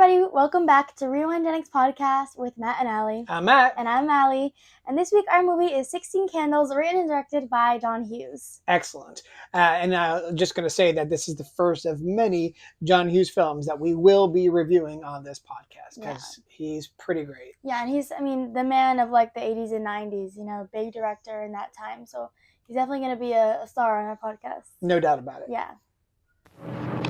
everybody. Welcome back to Rewind Genix Podcast with Matt and Allie. I'm Matt. And I'm Allie. And this week our movie is 16 Candles, written and directed by John Hughes. Excellent. And I'm just going to say that this is the first of many John Hughes films that we will be reviewing on this podcast because he's pretty great. Yeah, and he's, the man of like the 80s and 90s, big director in that time. So he's definitely going to be a star on our podcast. No doubt about it. Yeah.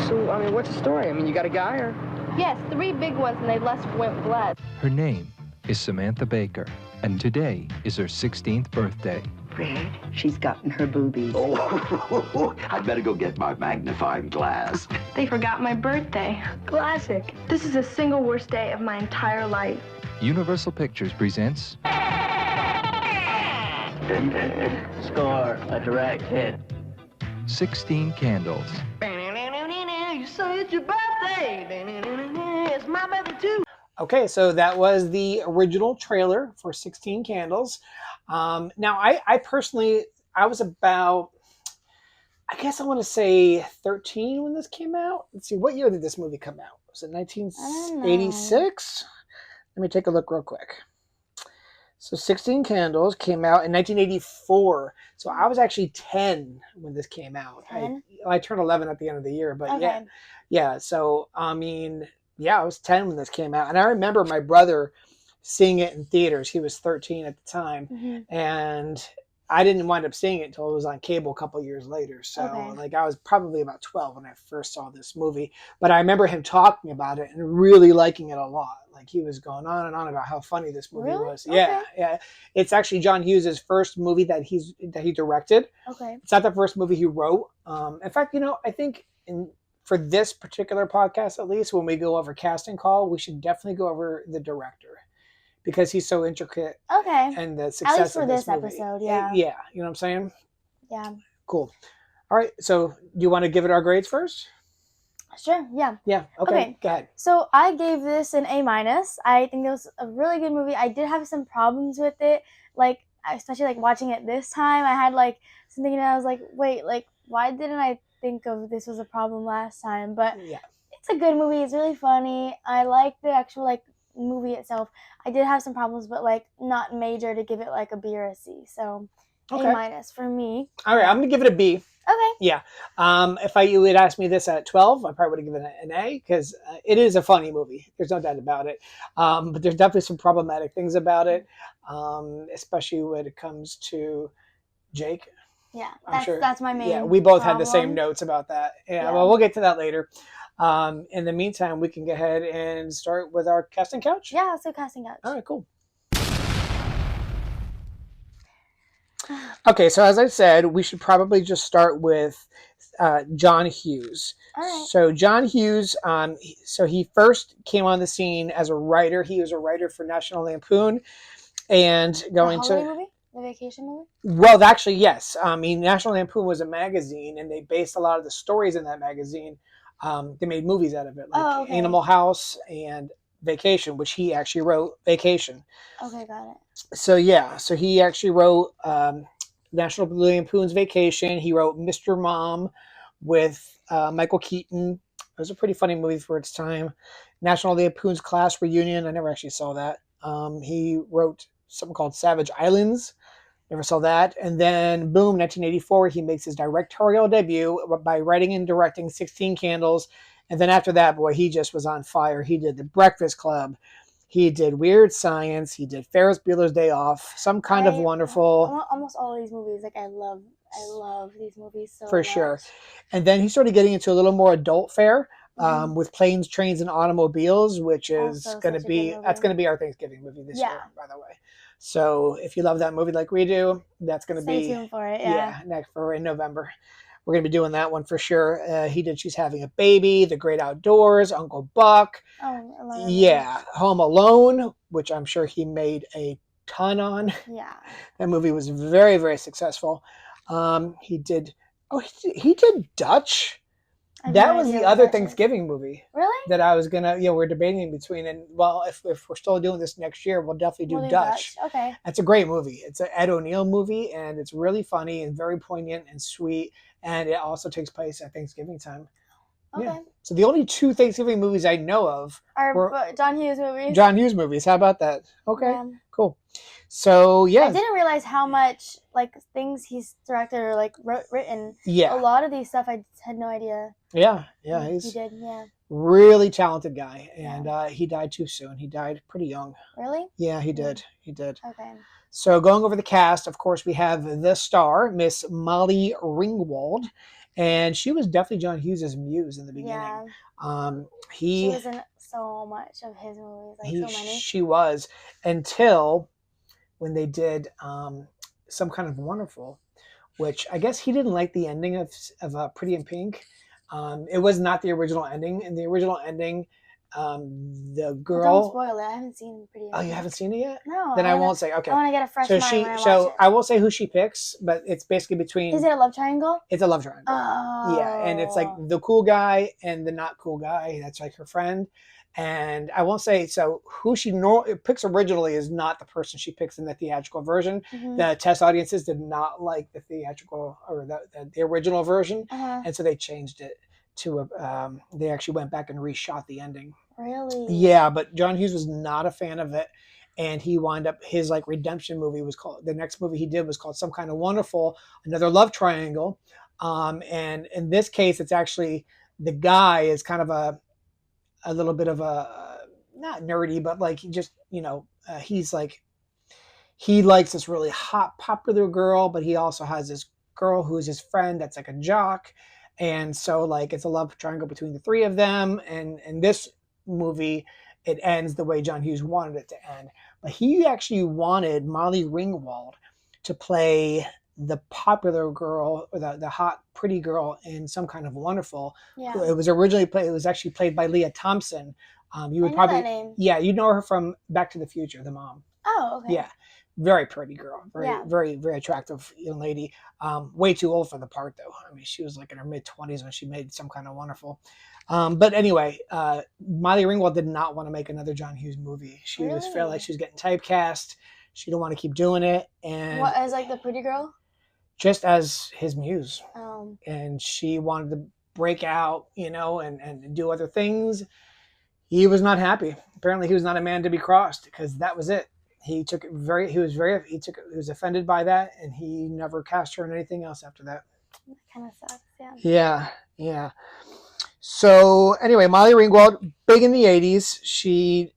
So, what's the story? You got a guy or? Yes, 3 big ones, and they went blood. Her name is Samantha Baker, and today is her 16th birthday. Fred, she's gotten her boobies. Oh, I'd better go get my magnifying glass. They forgot my birthday. Classic. This is the single worst day of my entire life. Universal Pictures presents... Score, a direct hit. 16 Candles. You say it's your birthday. It's my birthday too. Okay, so that was the original trailer for 16 Candles. Now, I personally, I was about, I guess I want to say 13 when this came out. Let's see, what year did this movie come out? Was it 1986? Let me take a look real quick. So 16 Candles came out in 1984. So I was actually 10 when this came out. 10? I turned 11 at the end of the year, but Okay. yeah. So, I was 10 when this came out. And I remember my brother seeing it in theaters. He was 13 at the time. Mm-hmm. And I didn't wind up seeing it until it was on cable a couple years later. So I was probably about 12 when I first saw this movie. But I remember him talking about it and really liking it a lot. Like he was going on and on about how funny this movie was. Okay. Yeah. It's actually John Hughes' first movie that he directed. Okay. It's not the first movie he wrote. In fact, I think for this particular podcast, at least when we go over casting call, we should definitely go over the director because he's so intricate. Okay. And the success at least for of this movie. episode, yeah. Yeah, you know what I'm saying? Yeah. Cool. All right, so do you want to give it our grades first? Sure, yeah. Yeah, okay. Go ahead. So I gave this an A-. I think it was a really good movie. I did have some problems with it, especially watching it this time. I had something and I was like, wait, why didn't I think of this was a problem last time? But it's a good movie. It's really funny. I like the actual movie itself. I did have some problems, but not major to give it a B or a C. So A- for me. All right, I'm gonna give it a B. Okay. Yeah. If you had asked me this at 12, I probably would have given it an A because it is a funny movie. There's no doubt about it. But there's definitely some problematic things about it, especially when it comes to Jake. Yeah, that's my main. Yeah, we both problem. had the same notes about that. Yeah, well, we'll get to that later. In the meantime, we can go ahead and start with our casting couch. Yeah, let's do casting couch. All right, cool. Okay, so as I said, we should probably just start with John Hughes. All right. So John Hughes, he first came on the scene as a writer. He was a writer for National Lampoon, and movie? The vacation movie? Well, actually, yes. National Lampoon was a magazine, and they based a lot of the stories in that magazine. They made movies out of it, like Animal House and Vacation, which he actually wrote Vacation. Okay, got it. So he actually wrote National Lampoon's Vacation. He wrote Mr. Mom with Michael Keaton. It was a pretty funny movie for its time. National Lampoon's Class Reunion. I never actually saw that. He wrote something called Savage Islands. Never saw that. And then, boom, 1984, he makes his directorial debut by writing and directing 16 Candles. And then after that, boy, he just was on fire. He did The Breakfast Club. He did Weird Science. He did Ferris Bueller's Day Off. Some Kind of Wonderful. Almost all of these movies, I love these movies so for much. Sure. And then he started getting into a little more adult fare with Planes, Trains, and Automobiles, which is going to be our Thanksgiving movie this year, by the way. So if you love that movie like we do, that's going to be... Stay tuned for it, yeah. In November. We're going to be doing that one for sure. He did She's Having a Baby, The Great Outdoors, Uncle Buck. Oh, I love that. Home Alone, which I'm sure he made a ton on. Yeah. That movie was very, very successful. He did Dutch. That was the other Thanksgiving movie. Really? That I was gonna, we're debating between. And well, if we're still doing this next year, we'll definitely do Dutch. Okay. It's a great movie. It's an Ed O'Neill movie, and it's really funny and very poignant and sweet. And it also takes place at Thanksgiving time. Okay. Yeah. So the only 2 Thanksgiving movies I know of Are were John Hughes movies. John Hughes movies. How about that? Okay, Yeah. cool. So I yeah, didn't realize how much like things he's directed or like written. yeah, A lot of these stuff I had no idea. yeah. He He's did. Yeah. really talented guy, and Yeah. he died too soon. He died pretty young. Really? Yeah, he did. He did. Okay. So going over the cast, of course, we have the star, Miss Molly Ringwald, and she was definitely John Hughes's muse in the beginning. Yeah. She was in so much of his movies, like so many. She was, until when they did Some Kind of Wonderful, which I guess he didn't like the ending of Pretty in Pink. It was not the original ending. In the original ending, the girl. Don't spoil it. I haven't seen Pretty in Pink. Oh, you haven't seen it yet? No. Then I won't say. Okay. I want to get a fresh mind when I watch it. I won't say who she picks, but it's basically between. Is it a love triangle? It's a love triangle. Oh. Yeah, and it's like the cool guy and the not cool guy. That's like her friend. And I won't say, so who she picks originally is not the person she picks in the theatrical version. Mhm. The test audiences did not like the theatrical or the original version. Uh-huh. And so they changed it to they actually went back and reshot the ending. Really? Yeah, but John Hughes was not a fan of it. And he wound up, his like redemption movie was called, the next movie he did was called Some Kind of Wonderful, another love triangle. And in this case, it's actually, the guy is kind of a little bit of a, not nerdy, but like he just, he's like, he likes this really hot, popular girl, but he also has this girl who's his friend that's like a jock. And so like it's a love triangle between the 3 of them. And in this movie, it ends the way John Hughes wanted it to end. But he actually wanted Molly Ringwald to play the popular girl, or the hot, pretty girl in Some Kind of Wonderful. Yeah. It was originally played, it was actually played by Leah Thompson. You would I know probably, that name. yeah, you know her from Back to the Future, the mom. Oh, okay. Yeah. Very pretty girl. Very, Yeah. very, very attractive young lady. Way too old for the part, though. I mean, she was like in her mid-20s when she made Some Kind of Wonderful. But anyway, Molly Ringwald did not want to make another John Hughes movie. She was felt like she was getting typecast. She didn't want to keep doing it. And What, as like the pretty girl? just as his muse. Oh. And she wanted to break out, and do other things. He was not happy. Apparently, he was not a man to be crossed, because that was it. He was offended by that, and he never cast her in anything else after that. That kind of sucks, yeah. Yeah. So anyway, Molly Ringwald, big in the 80s.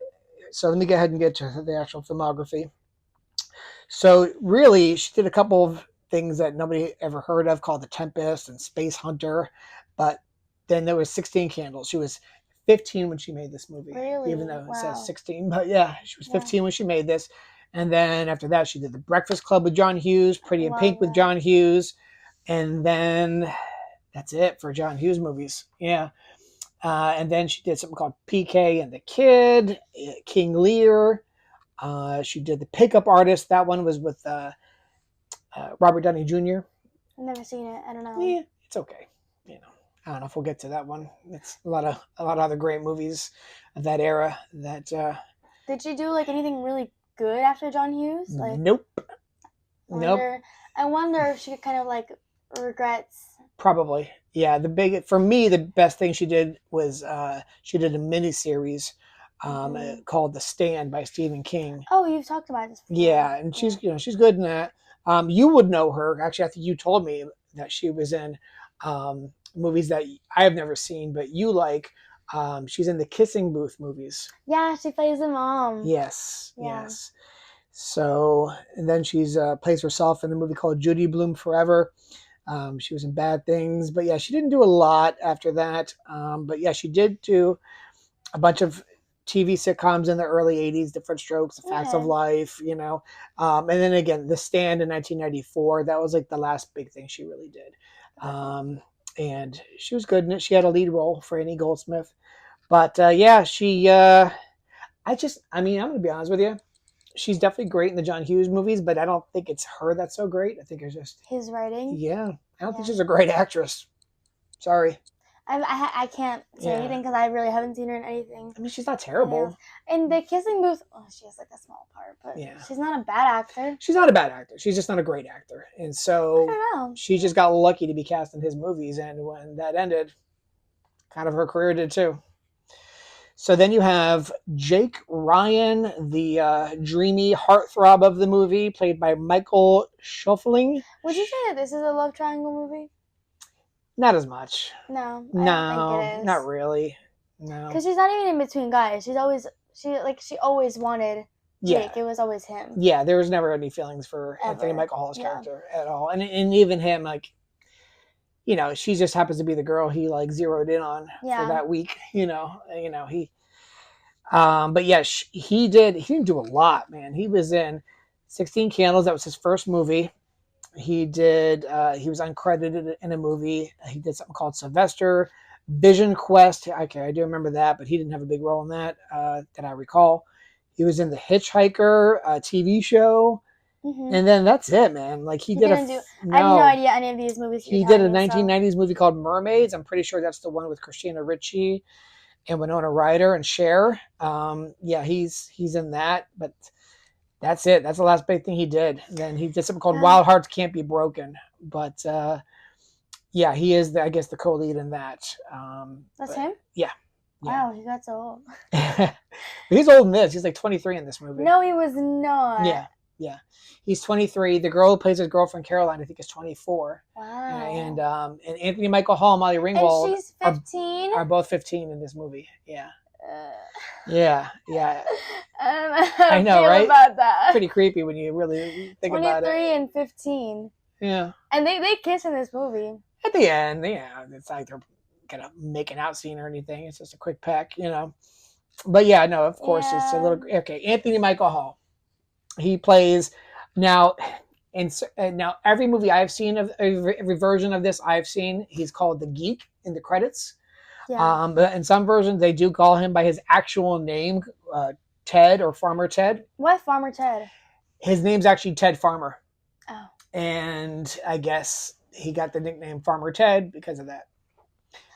So let me go ahead and get to the actual filmography. So really, she did a couple of things that nobody ever heard of, called The Tempest and Space Hunter. But then there was 16 Candles. She was 15 when she made this movie. Really? Even though it Wow. says 16. But yeah, she was 15 when she made this. And then after that, she did The Breakfast Club with John Hughes, Pretty in Pink with John Hughes. And then that's it for John Hughes movies. Yeah. And then she did something called PK and the Kid, King Lear. She did The Pickup Artist. That one was with Robert Downey Jr. I've never seen it. I don't know. Yeah, it's okay. I don't know if we'll get to that one. It's a lot of other great movies of that era. That did she do like anything really good after John Hughes? Like, nope. I wonder if she kind of like regrets. Probably, yeah. For me, the best thing she did was she did a miniseries called The Stand by Stephen King. Oh, you've talked about this before. Yeah, and she's she's good in that. You would know her. Actually, I think you told me that she was in movies that I have never seen, but you like. She's in the Kissing Booth movies. Yeah, she plays the mom. Yes, yes. So, and then she's plays herself in the movie called Judy Bloom Forever. She was in Bad Things, but yeah, she didn't do a lot after that. But yeah, she did do a bunch of TV sitcoms in the early 80s, Different Strokes, The Facts of Life, and then again, The Stand in 1994. That was like the last big thing she really did. And she was good in it. She had a lead role for Annie Goldsmith. But yeah, I'm going to be honest with you. She's definitely great in the John Hughes movies, but I don't think it's her that's so great. I think it's just his writing. Yeah, I don't think she's a great actress. Sorry. I can't say anything because I really haven't seen her in anything. I mean, she's not terrible. In the Kissing Booth, she has like a small part, but she's not a bad actor. She's not a bad actor. She's just not a great actor, and so I don't know. She just got lucky to be cast in his movies, and when that ended, Kind of her career did too. So then you have Jake Ryan, the dreamy heartthrob of the movie, played by Michael Schofling. Would you say that this is a love triangle movie? Not as much. No, I No, don't think it is. not really. No. Because she's not even in between guys. She always wanted Jake. Yeah. It was always him. Yeah, there was never any feelings for Ever. Anthony Michael Hall's Yeah. character at all. And even him, like, you know, she just happens to be the girl he like zeroed in on Yeah. for that week. You know, he. But yeah, he didn't do a lot, man. He was in 16 Candles. That was his first movie. He was uncredited in a movie. He did something called Sylvester, Vision Quest. Okay, I do remember that, but he didn't have a big role in that I recall. He was in The Hitchhiker TV show. Mm-hmm. And then that's it, man. Like he did I have no idea any of these movies. He did a 1990s movie called Mermaids. I'm pretty sure that's the one with Christina Ricci and Winona Ryder and Cher. Yeah, he's in that, but that's it. That's the last big thing he did. And then he did something called Wild Hearts Can't Be Broken. But yeah, he is I guess the co-lead in that. That's him? Yeah. Wow, he got so old. He's old in this. He's like 23 in this movie. No, he was not. Yeah. He's 23. The girl who plays his girlfriend Caroline, I think, is 24. Wow. And Anthony Michael Hall and Molly Ringwald and she's 15? are both 15 in this movie. Yeah. Yeah. I know, right? About that. Pretty creepy when you really think about it. 23 and 15. Yeah. And they kiss in this movie. At the end, yeah, it's like they're gonna make an out scene or anything. It's just a quick peck, you know. But yeah, no, of course it's a little okay. Anthony Michael Hall, he plays now. Now every movie I've seen of every version of this I've seen, he's called the Geek in the credits. Yeah. But in some versions they do call him by his actual name, Ted or Farmer Ted. What Farmer Ted? His name's actually Ted Farmer. Oh. And I guess he got the nickname Farmer Ted because of that.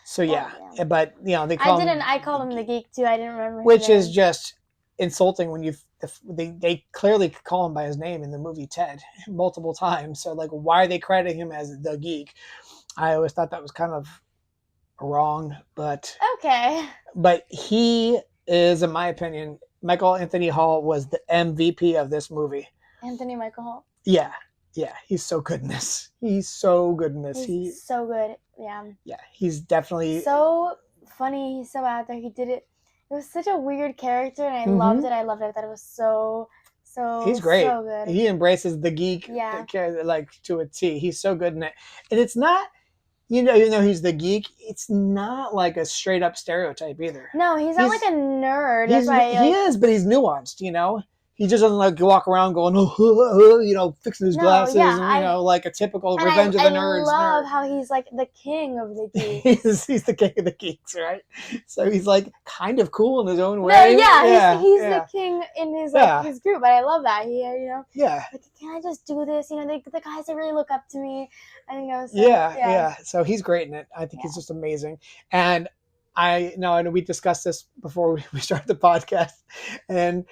So yeah, but you know they call I called him the Geek too. I didn't remember. Which is just insulting when they clearly call him by his name in the movie Ted multiple times. So like, why are they crediting him as the Geek? I always thought that was kind of wrong, but okay. But he is, in my opinion, Michael Anthony Hall was the MVP of this movie. Anthony Michael Hall. Yeah, he's so good in this. He's so good in this. He's so good. Yeah. Yeah, he's definitely so funny. He's so out there. He did it. It was such a weird character, and I loved it. I thought it was so. He's great. So good. He embraces the geek, like to a T. He's so good in it, and it's not. You know, even though he's the geek, it's not like a straight up stereotype either. No, he's not like a nerd. He is, but he's nuanced. You know, he just doesn't like walk around going, you know, fixing his glasses, and you know, like a typical Revenge of the Nerds. I love how he's like the king of the geeks. he's the king of the geeks, right? So he's like kind of cool in his own way. No, he's the king in his his group, but I love that. You know, like, can I just do this? You know, the guys that really look up to me. I think I was So he's great in it. I think he's just amazing. And I know we discussed this before we started the podcast, and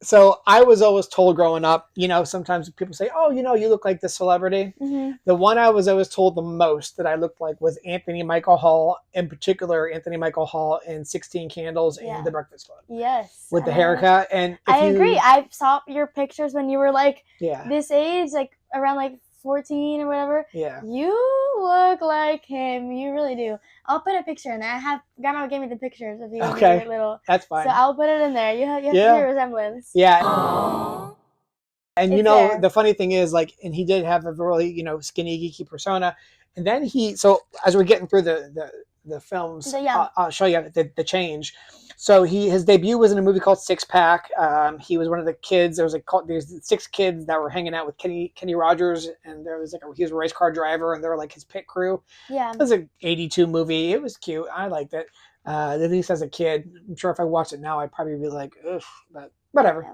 so I was always told growing up, you know, sometimes people say, oh, you know, you look like this celebrity. Mm-hmm. The one I was always told the most that I looked like was Anthony Michael Hall, in particular, Anthony Michael Hall in 16 Candles and The Breakfast Club. Yes. With the haircut. And I agree. I saw your pictures when you were like this age, like around like 14 or whatever. Yeah. You look like him. You really do. I'll put a picture in there. Grandma gave me the pictures of you when you were little. That's fine. So I'll put it in there. You have your resemblance. Yeah. Aww. And you know, the funny thing is, like, and he did have a really, you know, skinny, geeky persona. And then so as we're getting through the films, I'll show you the change. So his debut was in a movie called Six Pack. He was one of the kids. There's 6 kids that were hanging out with Kenny Rogers, and there was he was a race car driver, and they were like his pit crew. Yeah, it was an '82 movie. It was cute. I liked it. At least as a kid. I'm sure if I watched it now, I'd probably be like, ugh, but whatever.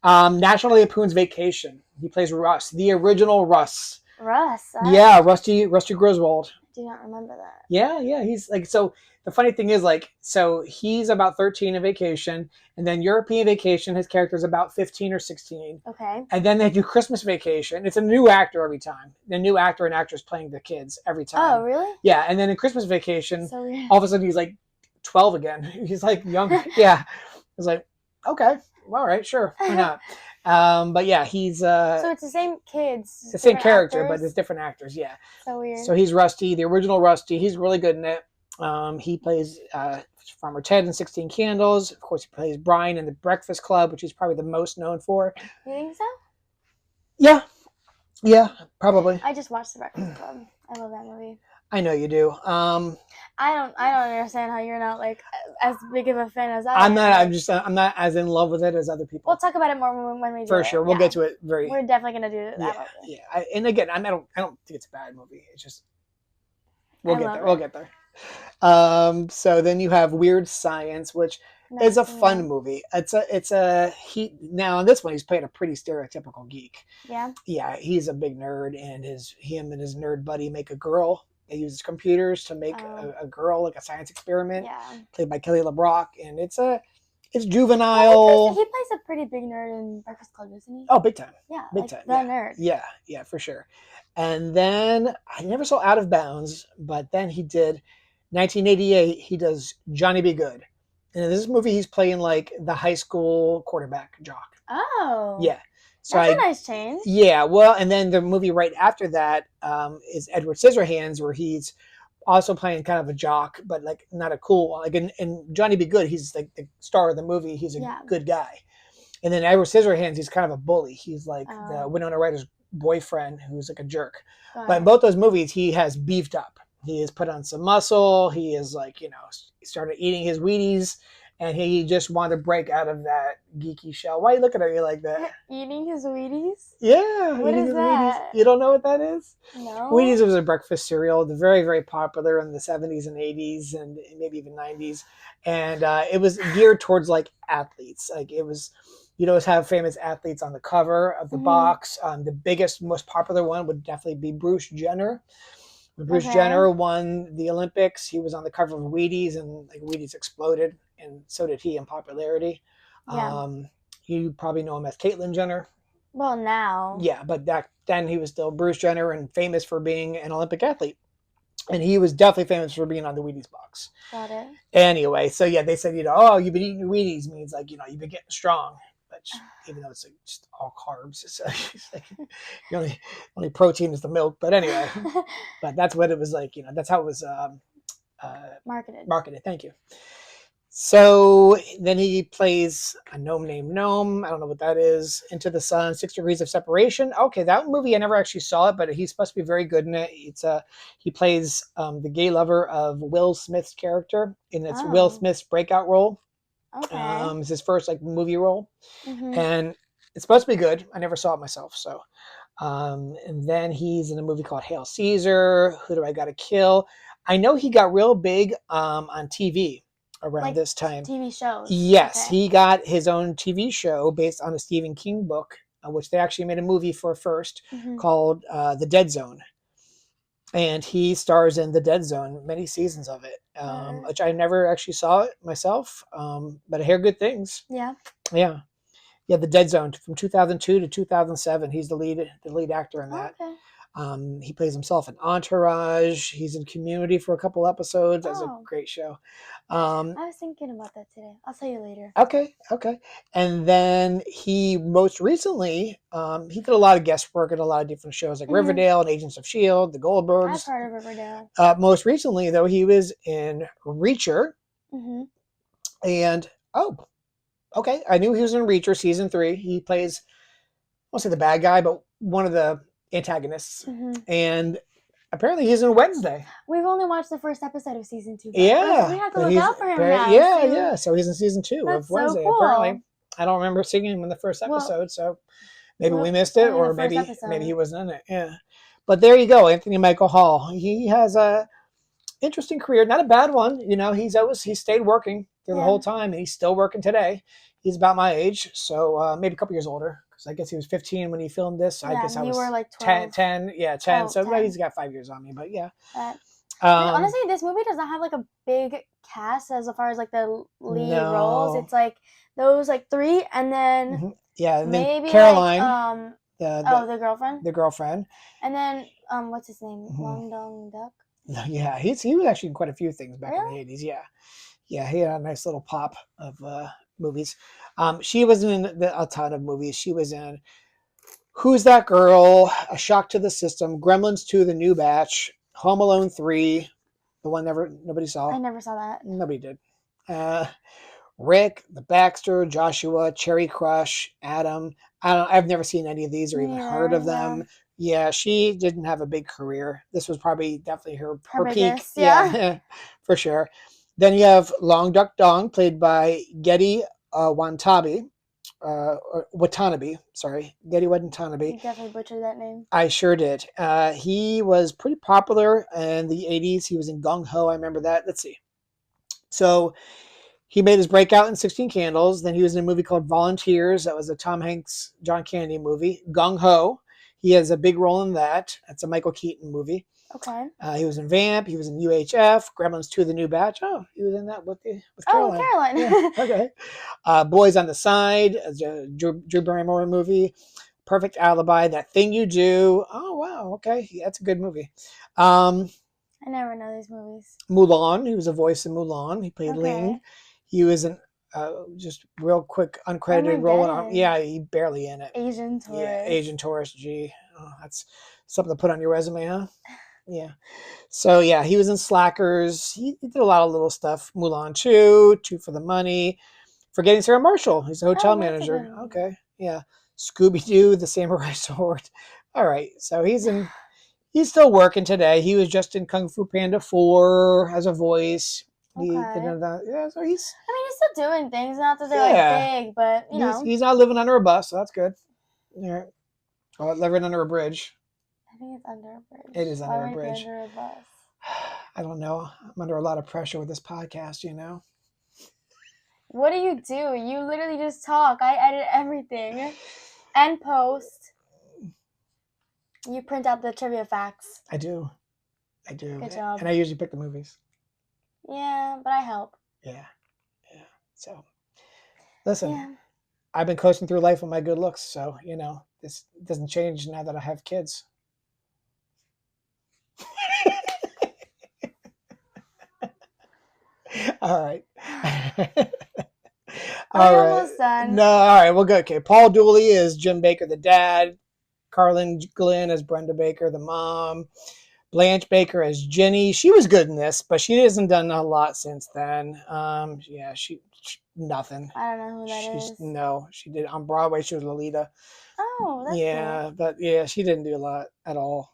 National Lampoon's Vacation. He plays Russ, the original Russ. Russ. Yeah, Rusty Griswold. do not remember that. Yeah. He's like, so the funny thing is, like, so he's about 13 in Vacation, and then European Vacation, his character's about 15 or 16. Okay. And then they do Christmas Vacation. It's a new actor every time. The new actor and actress playing the kids every time. Oh, really? Yeah, and then in Christmas Vacation, So weird. all of a sudden he's like 12 again. He's like younger. Yeah. It's like, okay, all right, sure, why not? But yeah, he's So it's the same kids. the same different character, but actors? it's different actors. Yeah. So weird. So he's Rusty, the original Rusty. He's really good in it. He plays Farmer Ted in 16 Candles. Of course, he plays Brian in The Breakfast Club, which he's probably the most known for. You think so? Yeah, probably. I just watched The Breakfast Club. I love that movie. I know you do. I don't understand how you're not like as big of a fan as I I'm am. not. I'm not as in love with it as other people. We'll talk about it more when we do For it. sure, we'll Yeah. get to it very. We're definitely gonna do that. Yeah. And again, I don't think it's a bad movie. It's just we'll I get love there. it. We'll get there. So then you have Weird Science, which is a fun movie. Now in this one he's playing a pretty stereotypical geek. Yeah. Yeah, he's a big nerd, and him and his nerd buddy make a girl. They use computers to make a girl, like a science experiment. Yeah. Played by Kelly LeBrock, and it's juvenile. He plays a pretty big nerd in Breakfast Club, doesn't he? Oh, big time. Yeah. Big like time. The nerd. Yeah, for sure. And then I never saw Out of Bounds, but then he did 1988. He does Johnny Be Good, and in this movie he's playing like the high school quarterback jock. Oh. Yeah. So That's a nice change. Yeah, well, and then the movie right after that is Edward Scissorhands, where he's also playing kind of a jock, but like not a cool one. Like in Johnny Be Good, he's like the star of the movie. He's a good guy. And then Edward Scissorhands, he's kind of a bully. He's like the Winona Ryder's boyfriend who's like a jerk. But in both those movies, he has beefed up. He has put on some muscle. He is like, started eating his Wheaties. And he just wanted to break out of that geeky shell. Why are you looking at me like that? Eating his Wheaties? Yeah. What is Wheaties. that? You don't know what that is? No. Wheaties was a breakfast cereal. They're very, very popular in the 70s and 80s and maybe even 90s. And it was geared towards like athletes. Like it was, have famous athletes on the cover of the box. The biggest, most popular one would definitely be Bruce Jenner. When Bruce Jenner won the Olympics, he was on the cover of Wheaties, and like Wheaties exploded, and so did he in popularity. Yeah. You probably know him as Caitlyn Jenner. Well, now. Yeah, but back then he was still Bruce Jenner and famous for being an Olympic athlete. And he was definitely famous for being on the Wheaties box. Got it. Anyway, so yeah, they said, oh, you've been eating your Wheaties means like, you've been getting strong. But even though it's like just all carbs, it's like the only protein is the milk. But anyway, but that's what it was like. That's how it was marketed. Thank you. So then he plays a gnome named Gnome. I don't know what that is. Into the Sun, 6 Degrees of Separation. Okay, that movie I never actually saw it, but he's supposed to be very good in it. He plays the gay lover of Will Smith's character, and it's Will Smith's breakout role. Okay. It's his first like movie role, Mm-hmm. and it's supposed to be good. I never saw it myself, so. And then he's in a movie called Hail Caesar. Who Do I Gotta Kill? I know he got real big on TV around this time. TV shows. Yes, Okay. he got his own TV show based on a Stephen King book, which they actually made a movie for first called The Dead Zone. And he stars in The Dead Zone, many seasons of it, which I never actually saw it myself, but I hear good things. Yeah. Yeah. Yeah, The Dead Zone from 2002 to 2007. He's the lead actor in that. Okay. He plays himself in Entourage. He's in Community for a couple episodes. That's a great show. I was thinking about that today. I'll tell you later. Okay. And then he most recently, he did a lot of guest work in a lot of different shows like Riverdale and Agents of S.H.I.E.L.D., The Goldbergs. I've heard of Riverdale. Most recently, though, he was in Reacher. Mm-hmm. And, okay. I knew he was in Reacher season 3. He plays, I won't say the bad guy, but one of the antagonists. Mm-hmm. And apparently he's in Wednesday. We've only watched the first episode of season 2. Yeah. We have to look out for him now. Yeah. So he's in season 2 That's of Wednesday. so cool. Apparently, I don't remember seeing him in the first episode. So maybe we missed it, only or the first maybe episode. he wasn't in it. Yeah. But there you go, Anthony Michael Hall. He has a interesting career, not a bad one. He stayed working through the whole time, and he's still working today. He's about my age, so maybe a couple years older. I guess he was 15 when he filmed this. I guess I was were like 12. 10. Yeah, 10. Oh, so 10. he's got 5 years on me, but yeah. Honestly, this movie does not have like a big cast as far as like the lead roles. No. It's like those like three, and then Yeah, and then maybe Caroline, like the girlfriend, the girlfriend. and then what's his name? Mhm. Long Dong Duck. Yeah, he was actually in quite a few things back in Really? the 80s. Yeah. Yeah, he had a nice little pop of movies. She wasn't in a ton of movies. She was in Who's That Girl? A Shock to the System, Gremlins 2, The New Batch, Home Alone 3, the one nobody saw. I never saw that. Nobody did. Rick, The Baxter, Joshua, Cherry Crush, Adam. I've never seen any of these or Me even neither, heard of them. Yeah, she didn't have a big career. This was probably definitely her peak. biggest, yeah. For sure. Then you have Long Duck Dong, played by Getty Watanabe. Watanabe, sorry, Getty Watanabe. You definitely butchered that name. I sure did. He was pretty popular in the 80s. He was in Gung Ho. I remember that. Let's see. So he made his breakout in 16 Candles. Then he was in a movie called Volunteers. That was a Tom Hanks, John Candy movie. Gung Ho. He has a big role in that. That's a Michael Keaton movie. Okay. He was in Vamp. He was in UHF. Gremlins 2, The New Batch. Oh, he was in that with Caroline. Oh, Caroline. Yeah, okay. Boys on the Side, a Drew Barrymore movie. Perfect Alibi, That Thing You Do. Oh, wow. Okay. Yeah, that's a good movie. I never know these movies. Mulan. He was a voice in Mulan. He played Ling. He was in just real quick uncredited role. Yeah, he barely in it. Asian Tourist. Yeah, Asian Tourist. Gee, that's something to put on your resume, huh? Yeah. So yeah, he was in Slackers. He did a lot of little stuff. Mulan 2, Two for the Money, Forgetting Sarah Marshall. He's a hotel manager. Okay. Yeah. Scooby Doo, The Samurai Sword. All right. So he's still working today. He was just in Kung Fu Panda 4 as a voice. Okay. Yeah, so he's still doing things. Not that they're like big, but you know. He's not living under a bus, so that's good. Yeah. Or living under a bridge. I think it's under a bridge. It is under a Why would it bridge. be under a bus? I don't know. I'm under a lot of pressure with this podcast, What do? You literally just talk. I edit everything and post. You print out the trivia facts. I do. Good job. And I usually pick the movies. Yeah, but I help. Yeah. So, listen, I've been coasting through life with my good looks, so, this doesn't change now that I have kids. All right. Almost done. No, all right, we'll go. Okay, Paul Dooley is Jim Baker, the dad. Carlin Glynn as Brenda Baker, the mom. Blanche Baker as Jenny. She was good in this, but she hasn't done a lot since then. She nothing. I don't know who that is. No, she did on Broadway. She was Lolita. Oh, that's cool. But she didn't do a lot at all.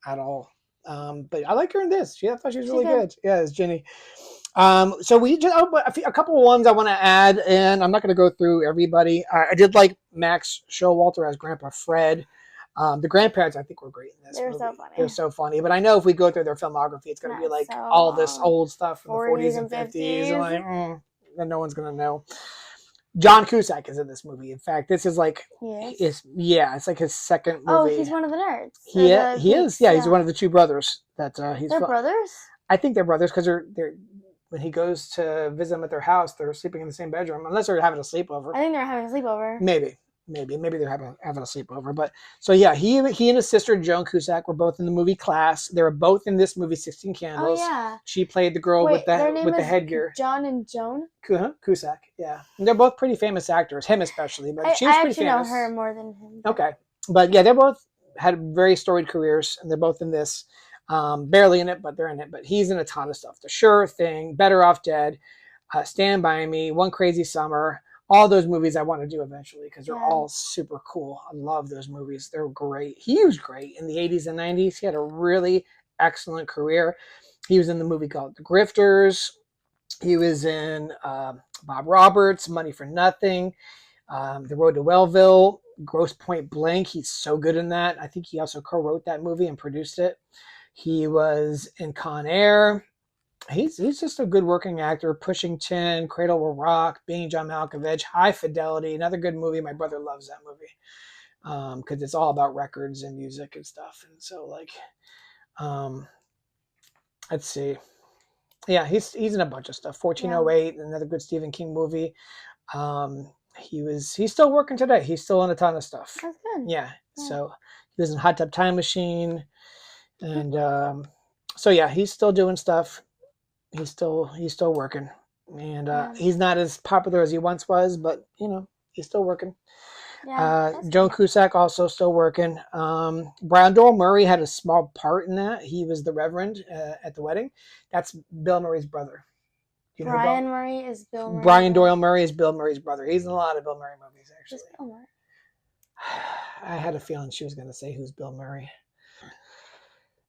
But I like her in this. I thought she was really good. Yeah, it's Jenny. So we just a couple of ones I want to add, and I'm not going to go through everybody. I did like Max Showalter as Grandpa Fred. The grandparents, I think, were great in this. They're so funny. They're so funny. But I know if we go through their filmography, it's going to be like all this old stuff from the 40s and 50s. And like, then no one's going to know. John Cusack is in this movie. In fact, this is like, it's like his second movie. Oh, he's one of the nerds. He is. Yeah, he's one of the two brothers. They're brothers? I think they're brothers because they're when he goes to visit them at their house, they're sleeping in the same bedroom, unless they're having a sleepover. I think they're having a sleepover. Maybe they're having a sleepover. But so yeah, he and his sister Joan Cusack were both in the movie Class. They were both in this movie 16 Candles. Oh yeah. She played the girl with the headgear. John and Joan. Cusack. Yeah, and they're both pretty famous actors. Him especially, but she was pretty famous. I actually know her more than him. Okay, but yeah, they both had very storied careers, and they're both in this. Barely in it, but they're in it. But he's in a ton of stuff. The Sure Thing, Better Off Dead, Stand By Me, One Crazy Summer. All those movies I want to do eventually because they're all super cool. I love those movies. They're great. He was great in the 80s and 90s. He had a really excellent career. He was in the movie called The Grifters. He was in Bob Roberts, Money for Nothing, The Road to Wellville, Grosse Point Blank. He's so good in that. I think he also co-wrote that movie and produced it. He was in Con Air. He's just a good working actor. Pushing 10, Cradle Will Rock, Being John Malkovich, High Fidelity, another good movie. My brother loves that movie because it's all about records and music and stuff. And so Let's see. Yeah, he's in a bunch of stuff. 1408, another good Stephen King movie. He's still working today. He's still in a ton of stuff. That's good. Yeah. So he was in Hot Tub Time Machine, and so yeah, he's still doing stuff. He's still working, and he's not as popular as he once was, but he's still working. Joan Cusack also still working. Brian Doyle Murray had a small part in that. He was the Reverend at the wedding. That's Bill Murray's brother. You know Brian Murray is Bill Murray. Brian Doyle Murray is Bill Murray's brother. He's in a lot of Bill Murray movies, actually. Who's Bill Murray? I had a feeling she was going to say who's Bill Murray.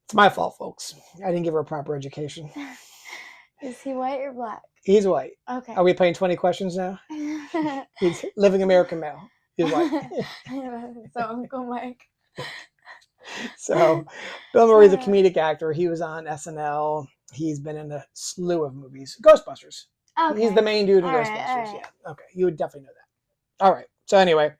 It's my fault, folks. I didn't give her a proper education. Is he white or black? He's white. Okay. Are we playing 20 questions now? He's living American male. He's white. So Uncle Mike. So Bill Murray's a comedic actor. He was on SNL. He's been in a slew of movies. Ghostbusters. Okay. He's the main dude in Ghostbusters. Right. Yeah. Okay. You would definitely know that. All right. So anyway.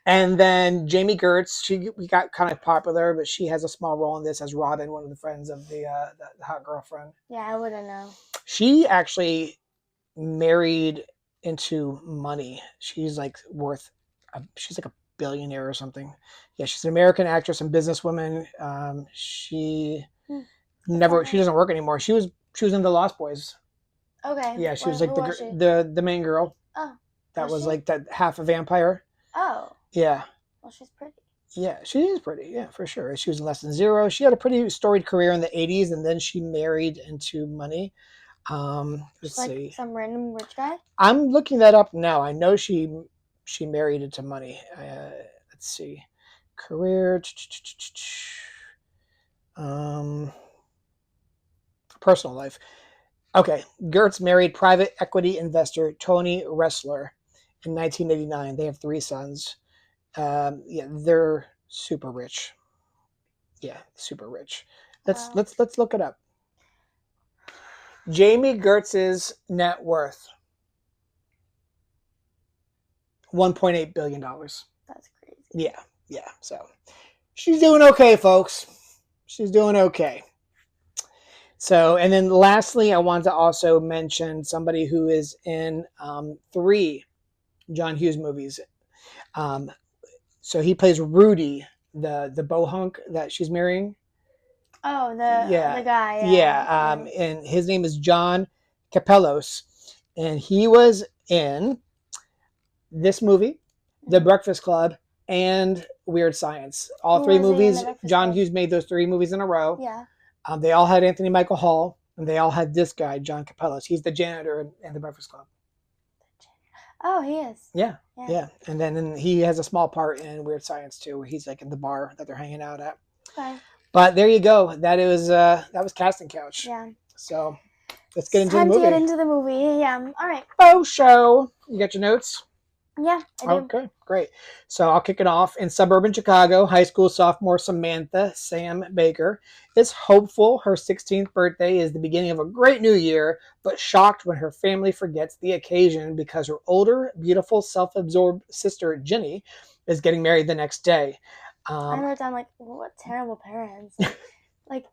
And then Jamie Gertz, we got kind of popular, but she has a small role in this as Robin, one of the friends of the hot girlfriend. Yeah, I wouldn't know. She actually married into money. She's like she's like a billionaire or something. Yeah, she's an American actress and businesswoman. She doesn't work anymore. She was in The Lost Boys. Okay. Yeah, she was like the main girl. Oh. That was like that half a vampire. Oh. Yeah. Well, she's pretty. Yeah, she is pretty. Yeah, for sure. She was in Less Than Zero. She had a pretty storied career in the 80s, and then she married into money. Let's see. Some random rich guy? I'm looking that up now. I know she married into money. Let's see. Career. Personal life. Okay. Gertz married private equity investor Tony Ressler in 1989. They have 3 sons. Yeah, they're super rich. Yeah, super rich. Let's look it up. Jamie Gertz's net worth $1.8 billion. That's crazy. Yeah. So she's doing okay, folks. She's doing okay. So, and then lastly, I want to also mention somebody who is in 3 John Hughes movies. So he plays Rudy, the bohunk that she's marrying. Oh, the guy. Yeah. And his name is John Capellos, and he was in this movie, The Breakfast Club, and Weird Science. All 3 movies. John Hughes made those 3 movies in a row. Yeah. They all had Anthony Michael Hall, and they all had this guy, John Capellos. He's the janitor in The Breakfast Club. Oh, he is. Yeah. And then he has a small part in Weird Science too, where he's like in the bar that they're hanging out at. Okay. But there you go. That was Casting Couch. Yeah. So let's get into the movie. Time to get into the movie. Yeah. All right. Show. You got your notes? Yeah, I do. Okay, great. So I'll kick it off. In suburban Chicago, high school sophomore Samantha Sam Baker is hopeful her 16th birthday is the beginning of a great new year, but shocked when her family forgets the occasion because her older, beautiful, self-absorbed sister, Ginny, is getting married the next day. I wrote down, like, what terrible parents. Like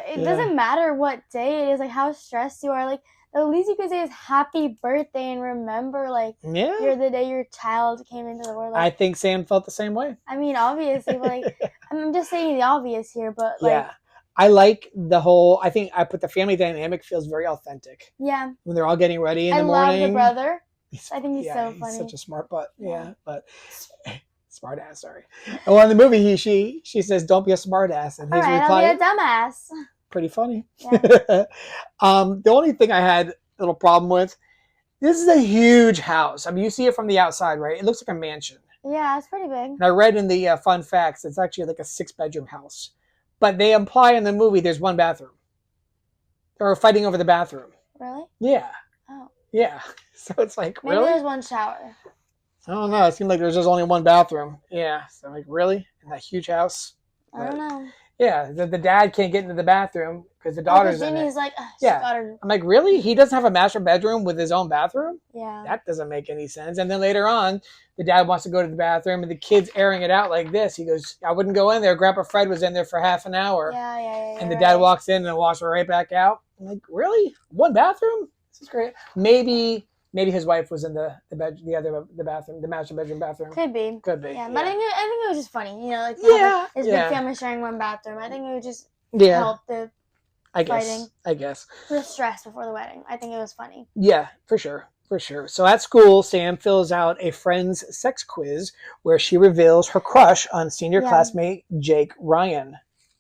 it doesn't matter what day it is, like, how stressed you are. Like, the least you could say is happy birthday and remember, like, you're the day your child came into the world. Like, I think Sam felt the same way. I mean, obviously, but, like, I'm just saying the obvious here, but, like... Yeah. I like the whole... I think I put the family dynamic feels very authentic. Yeah. When they're all getting ready in the morning. I love the brother. I think he's so funny. He's such a smart butt. Yeah, but... Smart ass, sorry. Well, in the movie, she says, "Don't be a smart ass," and his reply, "I'll be a dumbass." Pretty funny. Yeah. The only thing I had a little problem with, this is a huge house. I mean, you see it from the outside, right? It looks like a mansion. Yeah, it's pretty big. And I read in the fun facts, it's actually like a 6-bedroom house, but they imply in the movie there's 1 bathroom. They're fighting over the bathroom. Really? Yeah. Oh. Yeah. So it's like, maybe really? There's 1 shower. I don't know. It seemed like there's just only 1 bathroom. Yeah. So like, really? In that huge house? I don't know. Yeah, the dad can't get into the bathroom because the Oh, daughter's because in it. Ginny's like, she Yeah. got her. I'm like, really? He doesn't have a master bedroom with his own bathroom? Yeah. That doesn't make any sense. And then later on, the dad wants to go to the bathroom, and the kid's airing it out like this. He goes, I wouldn't go in there. Grandpa Fred was in there for half an hour. Yeah. And the dad walks in and walks right back out. I'm like, really? One bathroom? This is great. Maybe his wife was in the bathroom, the master bedroom bathroom. Could be. Yeah, but I think it was just funny. You know, like this big family sharing one bathroom. I think it would just help the fighting. I guess. The stress before the wedding. I think it was funny. Yeah, for sure. So at school, Sam fills out a friend's sex quiz where she reveals her crush on senior classmate Jake Ryan.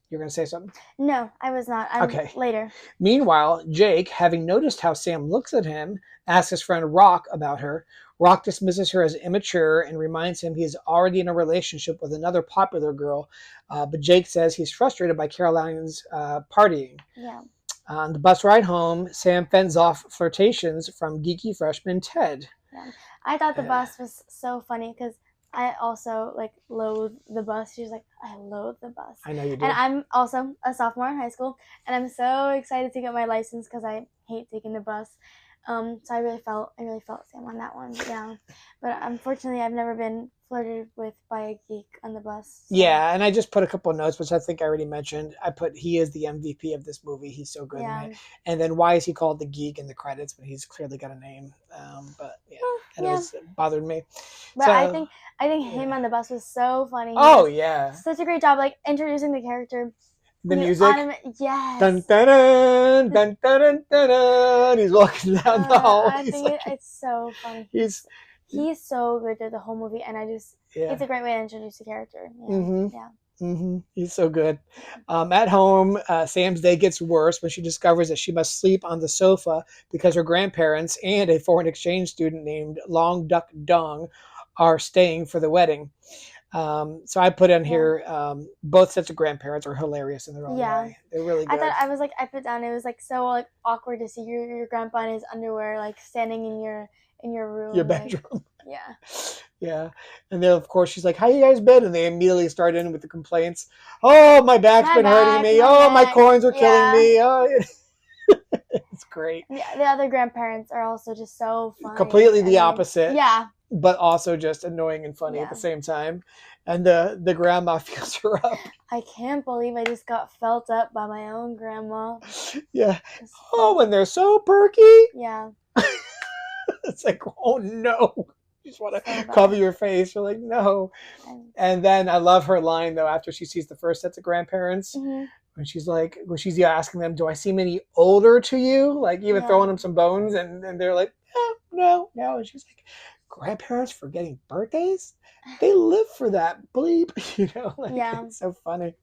You're going to say something? No, I was not. Okay. Later. Meanwhile, Jake, having noticed how Sam looks at him, asks his friend Rock about her. Rock dismisses her as immature and reminds him he's already in a relationship with another popular girl. But Jake says he's frustrated by Caroline's partying. Yeah. On the bus ride home, Sam fends off flirtations from geeky freshman Ted. Yeah. I thought the bus was so funny because I also loathe the bus. She's like, I loathe the bus. I know you do. And I'm also a sophomore in high school, and I'm so excited to get my license because I hate taking the bus. So I really felt Sam on that one. Yeah, but unfortunately, I've never been flirted with by a geek on the bus. So. Yeah, and I just put a couple of notes, which I think I already mentioned. I put he is the MVP of this movie. He's so good in it. And then why is he called the geek in the credits when he's clearly got a name? But it bothered me. But so, I think him on the bus was so funny. Such a great job, introducing the character. The music, yes. Dun, dun, dun, dun, dun, dun, dun, dun. He's walking down the hall. I think it's so funny. He's so good through the whole movie, and it's a great way to introduce the character. Yeah. He's so good. At home, Sam's day gets worse when she discovers that she must sleep on the sofa because her grandparents and a foreign exchange student named Long Duck Dong are staying for the wedding. So I put in here, both sets of grandparents are hilarious in their own way. They're really good. I put down, it was so awkward to see your grandpa in his underwear, standing in your room. Your bedroom. Yeah. Yeah. And then of course she's like, how you guys been? And they immediately start in with the complaints. Oh, my back's been hurting me. My corns are killing me. Oh, it's great. Yeah, the other grandparents are also just so funny. Completely the opposite. Yeah. But also just annoying and funny at the same time. And the grandma feels her up. I can't believe I just got felt up by my own grandma. Yeah. Oh, and they're so perky. Yeah. It's like, oh no. You just want to cover your face. You're like, no. And then I love her line, though, after she sees the first sets of grandparents. Mm-hmm. When she's asking them, do I seem any older to you? Even throwing them some bones. And they're like, no. And she's like, grandparents forgetting birthdays? They live for that bleep. It's so funny.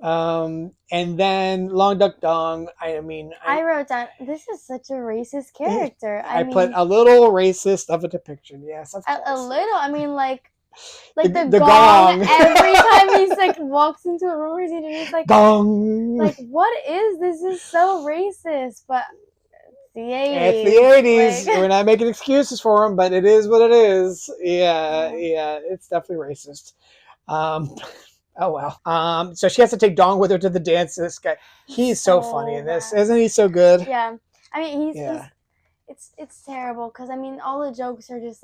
And then Long Duck Dong, I wrote down, this is such a racist character. I put a little racist of a depiction. Yes, of course. A little. The gong. Every time he's walks into a room, he's like, gong. What is this? This is so racist. But the 80s. It's the 80s. We're not making excuses for him, but it is what it is. Yeah, it's definitely racist. Oh well. So she has to take Dong with her to the dance. This guy, he's so funny in this, isn't he? So good. Yeah, he's it's terrible because all the jokes are just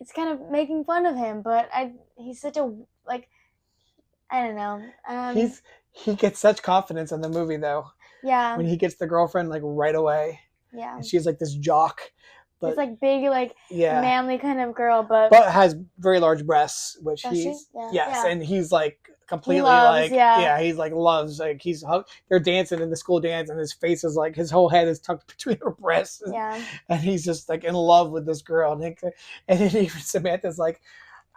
it's kind of making fun of him, but he's such a I don't know. He gets such confidence in the movie though. Yeah. When he gets the girlfriend right away. Yeah. And she's this jock. But it's big, manly kind of girl, but has very large breasts, which and he's completely he's loves they're dancing in the school dance, and his face is his whole head is tucked between her breasts, and he's just in love with this girl, and then even Samantha's like,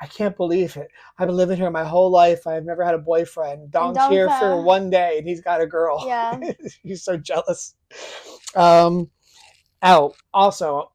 I can't believe it. I've been living here my whole life. I've never had a boyfriend. Dong's here for one day, and he's got a girl. Yeah, he's so jealous. Also.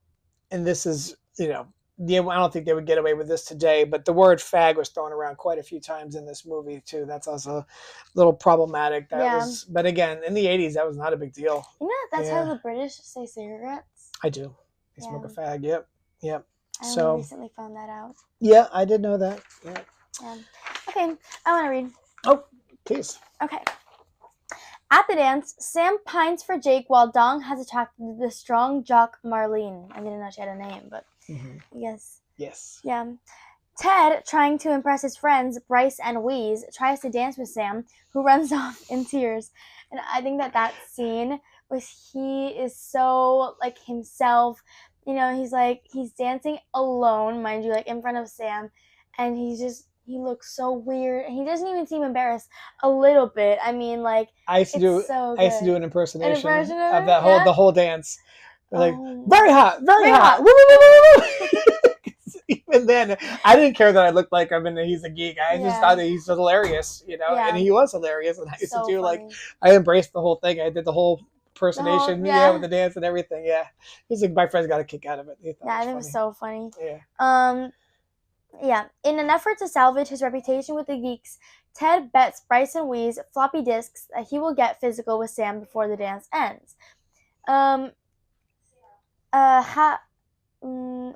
And this is, I don't think they would get away with this today, but the word fag was thrown around quite a few times in this movie too. That's also a little problematic. But again, in the 80s, that was not a big deal. That's how the British say cigarettes? I do. They smoke a fag. Yep. I recently found that out. Yeah, I did know that. Yeah. Okay, I want to read. Oh, Please. Okay. At the dance, Sam pines for Jake while Dong has attracted the strong jock Marlene. I didn't know she had a name, but I guess. Yes. Yeah. Ted, trying to impress his friends, Bryce and Wheeze, tries to dance with Sam, who runs off in tears. And I think that scene was he is so like himself. You know, he's dancing alone, mind you, like in front of Sam, and he looks so weird. He doesn't even seem embarrassed a little bit. I mean, like I used to do an impersonation of that the whole dance. Like very hot, very hot. Woo, woo, woo, woo. Even then, I didn't care that I looked like him and he's a geek. I just thought that he's hilarious, you know, and he was hilarious. And I used to do funny. I embraced the whole thing. I did the whole impersonation, with the dance and everything. Yeah, he's like my friends got a kick out of it. I think it was so funny. Yeah. Yeah. In an effort to salvage his reputation with the geeks, Ted bets Bryce and Wheeze floppy disks that he will get physical with Sam before the dance ends.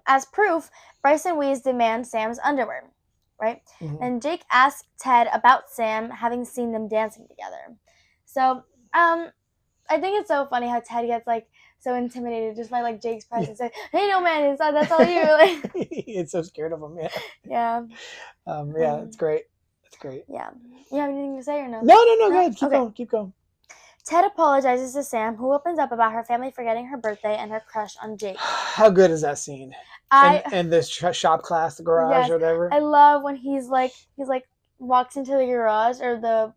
As proof, Bryce and Wheeze demand Sam's underwear, right? And Jake asks Ted about Sam having seen them dancing together. So, I think it's so funny how Ted gets like so intimidated just by like Jake's presence. Like, hey, no man, that's all you. Like, it's so scared of him. Yeah. It's great. It's great. Yeah. You have anything to say or no? No. Go ahead. Keep going. Ted apologizes to Sam, who opens up about her family forgetting her birthday and her crush on Jake. How good is that scene? And this shop class, the garage, or whatever. I love when he's like walks into the garage or the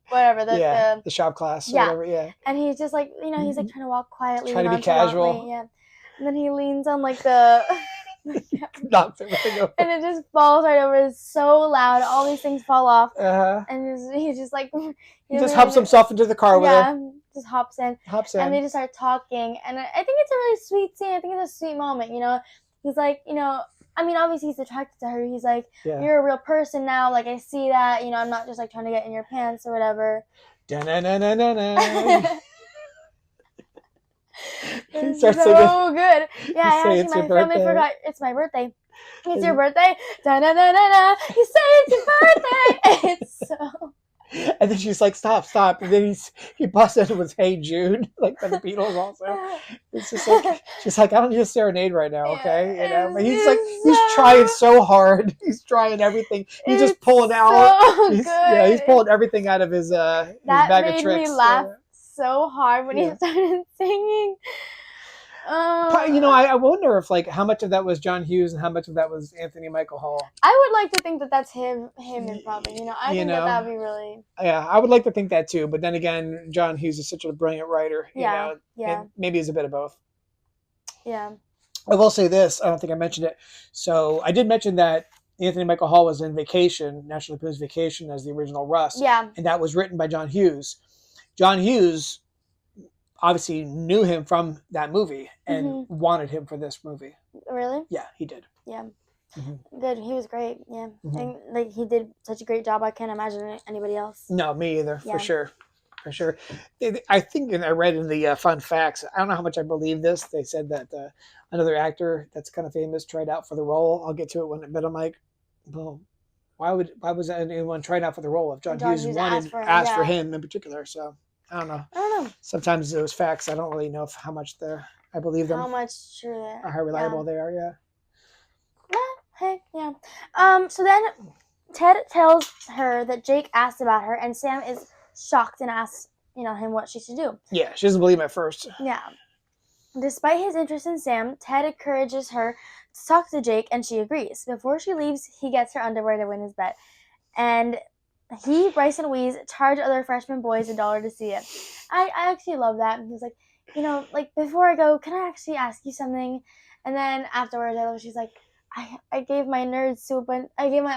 shop class, or whatever. Yeah. And he's just like he's like trying to walk quietly, trying to be casual. Yeah. And then he leans on like the. Knocks everything over. And it just falls right over. It's so loud. All these things fall off. And he's just like. He just hops himself into the car with her. Yeah, just hops in. And they just start talking. And I think it's a really sweet scene. I think it's a sweet moment, you know. He's like, I mean, obviously he's attracted to her. He's like, you're a real person now. Like, I see that. You know, I'm not just like trying to get in your pants or whatever. It's so good. Yeah, actually, my family forgot it's my birthday. It's your birthday. Da-na-na-na-na. You say it's your birthday. It's so... And then she's like, stop. And then he busts into with Hey Jude, like by the Beatles also. It's just like, she's like, I don't need a serenade right now, okay? You know? But he's like, he's trying so hard. He's trying everything. He's just pulling out. He's pulling everything out of his bag of tricks. That made me laugh so hard when he started singing. I wonder if like how much of that was John Hughes and how much of that was Anthony Michael Hall. I would like to think that that's him improvising. I think that would be really. Yeah, I would like to think that too. But then again, John Hughes is such a brilliant writer. Yeah. Maybe it's a bit of both. Yeah. I will say this. I don't think I mentioned it. So I did mention that Anthony Michael Hall was in Vacation, National Lampoon's Vacation, as the original Russ. Yeah. And that was written by John Hughes. John Hughes obviously knew him from that movie and wanted him for this movie. Really? Yeah, he did. Yeah. Good. He was great. Yeah. And, like, he did such a great job. I can't imagine anybody else. No, me either. For sure. I think, and I read in the fun facts, I don't know how much I believe this. They said that another actor that's kind of famous tried out for the role. I'll get to it but I'm like, well, why was anyone trying out for the role if John Hughes asked for him in particular? So I don't know. Sometimes those facts, I don't really know how much I believe them. How much true they are. Or how reliable they are, yeah. Hey, yeah. So then Ted tells her that Jake asked about her, and Sam is shocked and asks, him what she should do. Yeah, she doesn't believe him at first. Yeah. Despite his interest in Sam, Ted encourages her to talk to Jake, and she agrees. Before she leaves, he gets her underwear to win his bet. And he, Bryce, and Wheeze charge other freshman boys $1 to see it. I actually love that. He's like, before I go, can I actually ask you something? And then afterwards, I love she's like, I gave my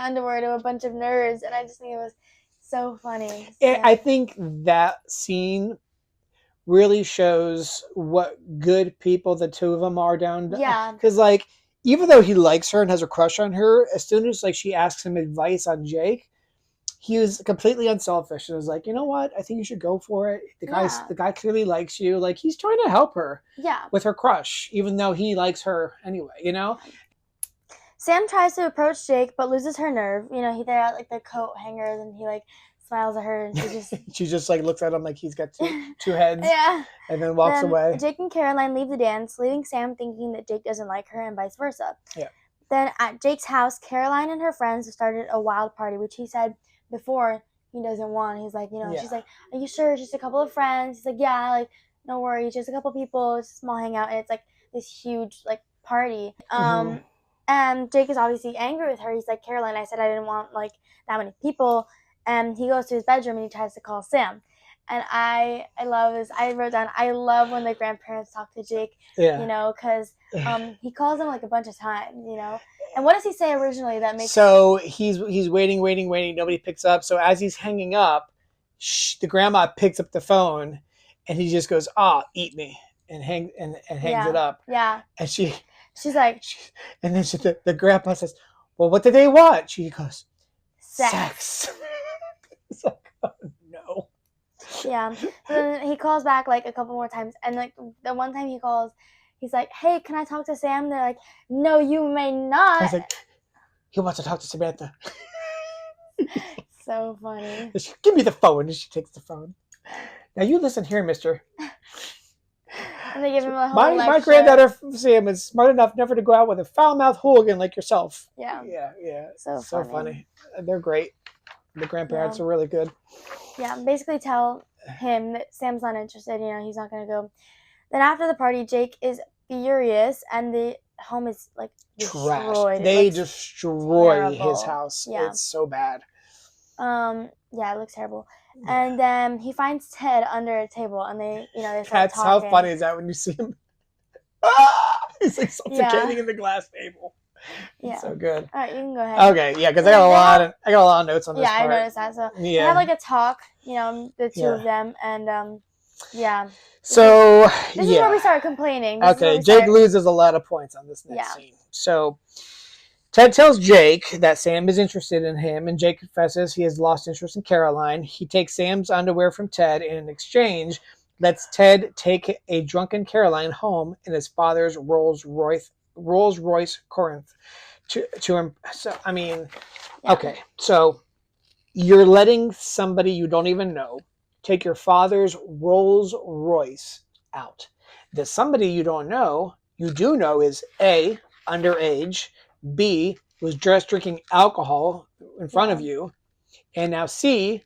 underwear to a bunch of nerds, and I just think it was so funny. So. I think that scene really shows what good people the two of them are down to. Yeah. Because, even though he likes her and has a crush on her, as soon as, she asks him advice on Jake, he was completely unselfish and was like, you know what? I think you should go for it. The guy clearly likes you. Like, he's trying to help her with her crush, even though he likes her anyway, Sam tries to approach Jake, but loses her nerve. He threw out, the coat hangers, and he, smiles at her, and she just She just like looks at him like he's got two heads, yeah. and then walks Then away. Jake and Caroline leave the dance, leaving Sam thinking that Jake doesn't like her, and vice versa. Yeah. Then at Jake's house, Caroline and her friends started a wild party, which he said before he doesn't want. He's like, Yeah. she's like, "Are you sure? It's just a couple of friends." He's like, "Yeah, like no worries, just a couple people, it's a small hangout," and it's like this huge like party. And Jake is obviously angry with her. He's like, "Caroline, I said I didn't want like that many people," and he goes to his bedroom and he tries to call Sam. And I love this. I wrote down, I love when the grandparents talk to Jake, Yeah. because he calls them like a bunch of times, And what does he say originally that makes? So he's waiting. Nobody picks up. So as he's hanging up, the grandma picks up the phone, and he just goes, "Eat me," and hangs it up. Yeah. And she's like, and then the grandpa says, "Well, what did they want?" She goes, "Sex." It's like, oh, no. Yeah. So then he calls back like a couple more times, and like the one time he calls, he's like, "Hey, can I talk to Sam?" They're like, "No, you may not." I was like, he wants to talk to Samantha. So funny. Give me the phone, and she takes the phone. Now you listen here, mister. And they give him a whole lecture. My granddaughter Sam is smart enough never to go out with a foul-mouthed hooligan like yourself. Yeah. Yeah. So funny. They're great. The grandparents are really good. Yeah, basically tell him that Sam's not interested, he's not going to go. Then after the party, Jake is furious, and the home is, like, destroyed. Trashed. They destroy his house. Yeah. It's so bad. Yeah, it looks terrible. And then he finds Ted under a table, and they start That's talking. how funny is that when you see him? He's like suffocating in the glass table. Yeah. It's so good. All right, you can go ahead. Okay, yeah, because I got a lot of notes on this part. I noticed that. So they have like a talk, the two of them, and yeah. So this is where we start complaining. Jake loses a lot of points on this next scene. So Ted tells Jake that Sam is interested in him, and Jake confesses he has lost interest in Caroline. He takes Sam's underwear from Ted, and in exchange, lets Ted take a drunken Caroline home in his father's Rolls Royce Corinth to him. So I mean, okay, so you're letting somebody you don't even know take your father's Rolls Royce out. The somebody you don't know, you do know, is A, underage, B, was just drinking alcohol in front of you, and now C,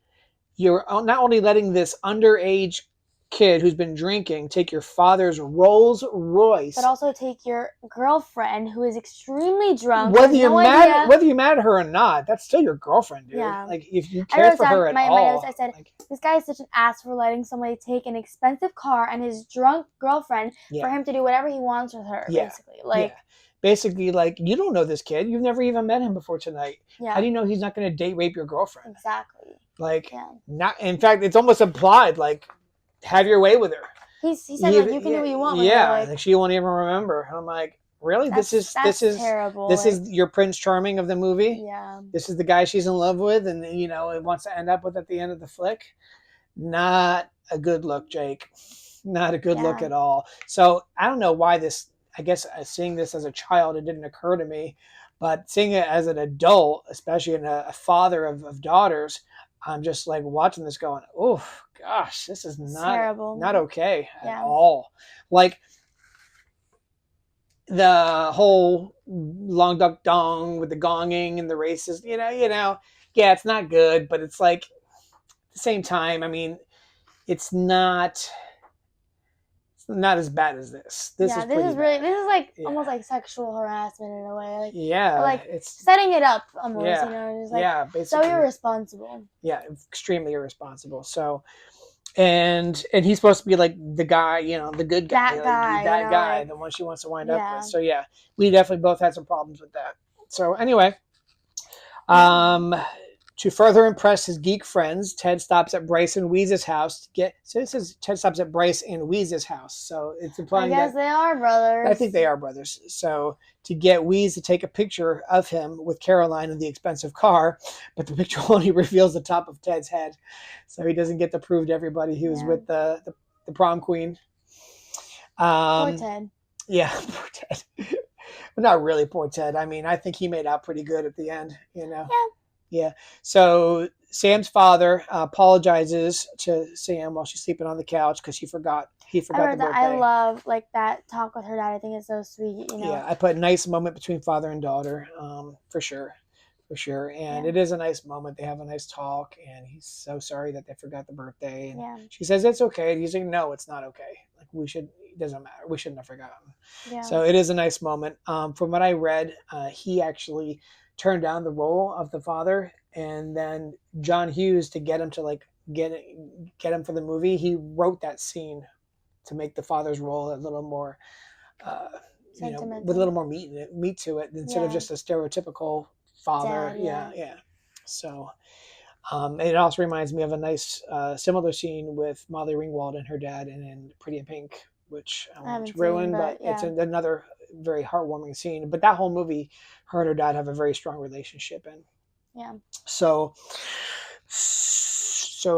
you're not only letting this underage kid who's been drinking take your father's Rolls Royce, but also take your girlfriend who is extremely drunk. Whether you're mad at her or not, that's still your girlfriend, dude. Yeah. Like if you care for her at all. My notes, I said, this guy is such an ass for letting somebody take an expensive car and his drunk girlfriend for him to do whatever he wants with her. Basically, like you don't know this kid. You've never even met him before tonight. Yeah. How do you know he's not going to date rape your girlfriend? Exactly. Not. In fact, it's almost implied. Like, have your way with her. He said like you can do what you want with her. Like she won't even remember. And I'm like, really? This is terrible. This is your Prince Charming of the movie. Yeah. This is the guy she's in love with, and it wants to end up with at the end of the flick. Not a good look, Jake. Not a good look at all. So I don't know why this. I guess seeing this as a child, it didn't occur to me, but seeing it as an adult, especially in a father of daughters, I'm just like watching this going, oh gosh, this is not okay at all. Like the whole long duck dong with the gonging and the races, it's not good, but it's like at the same time, I mean, it's not as bad as this. This is like almost like sexual harassment in a way. It's setting it up almost. Basically, so irresponsible. Yeah, extremely irresponsible. So, and he's supposed to be like the guy, the good guy, that guy, the one she wants to wind up with. So yeah, we definitely both had some problems with that. So anyway, to further impress his geek friends, Ted stops at Bryce and Weeze's house Ted stops at Bryce and Weeze's house. So it's implying that they are brothers. I think they are brothers. So to get Weeze to take a picture of him with Caroline in the expensive car, but the picture only reveals the top of Ted's head. So he doesn't get to prove to everybody he was with the prom queen. Poor Ted. Yeah, poor Ted. But not really poor Ted. I mean, I think he made out pretty good at the end, Yeah. Yeah. So Sam's father apologizes to Sam while she's sleeping on the couch because he forgot I the heard that. birthday. I love like that talk with her dad. I think it's so sweet. Yeah, I put nice moment between father and daughter, for sure. And it is a nice moment. They have a nice talk, and he's so sorry that they forgot the birthday. And she says it's okay. And he's like, no, it's not okay. Like it doesn't matter. We shouldn't have forgotten. Yeah. So it is a nice moment. From what I read, he actually turned down the role of the father, and then John Hughes, to get him to like get him for the movie, he wrote that scene to make the father's role a little more, with a little more meat to it instead of just a stereotypical father. Dad, yeah. So, and it also reminds me of a nice similar scene with Molly Ringwald and her dad in Pretty in Pink, which I won't ruin, but it's another very heartwarming scene. But that whole movie, her and her dad have a very strong relationship in. Yeah. So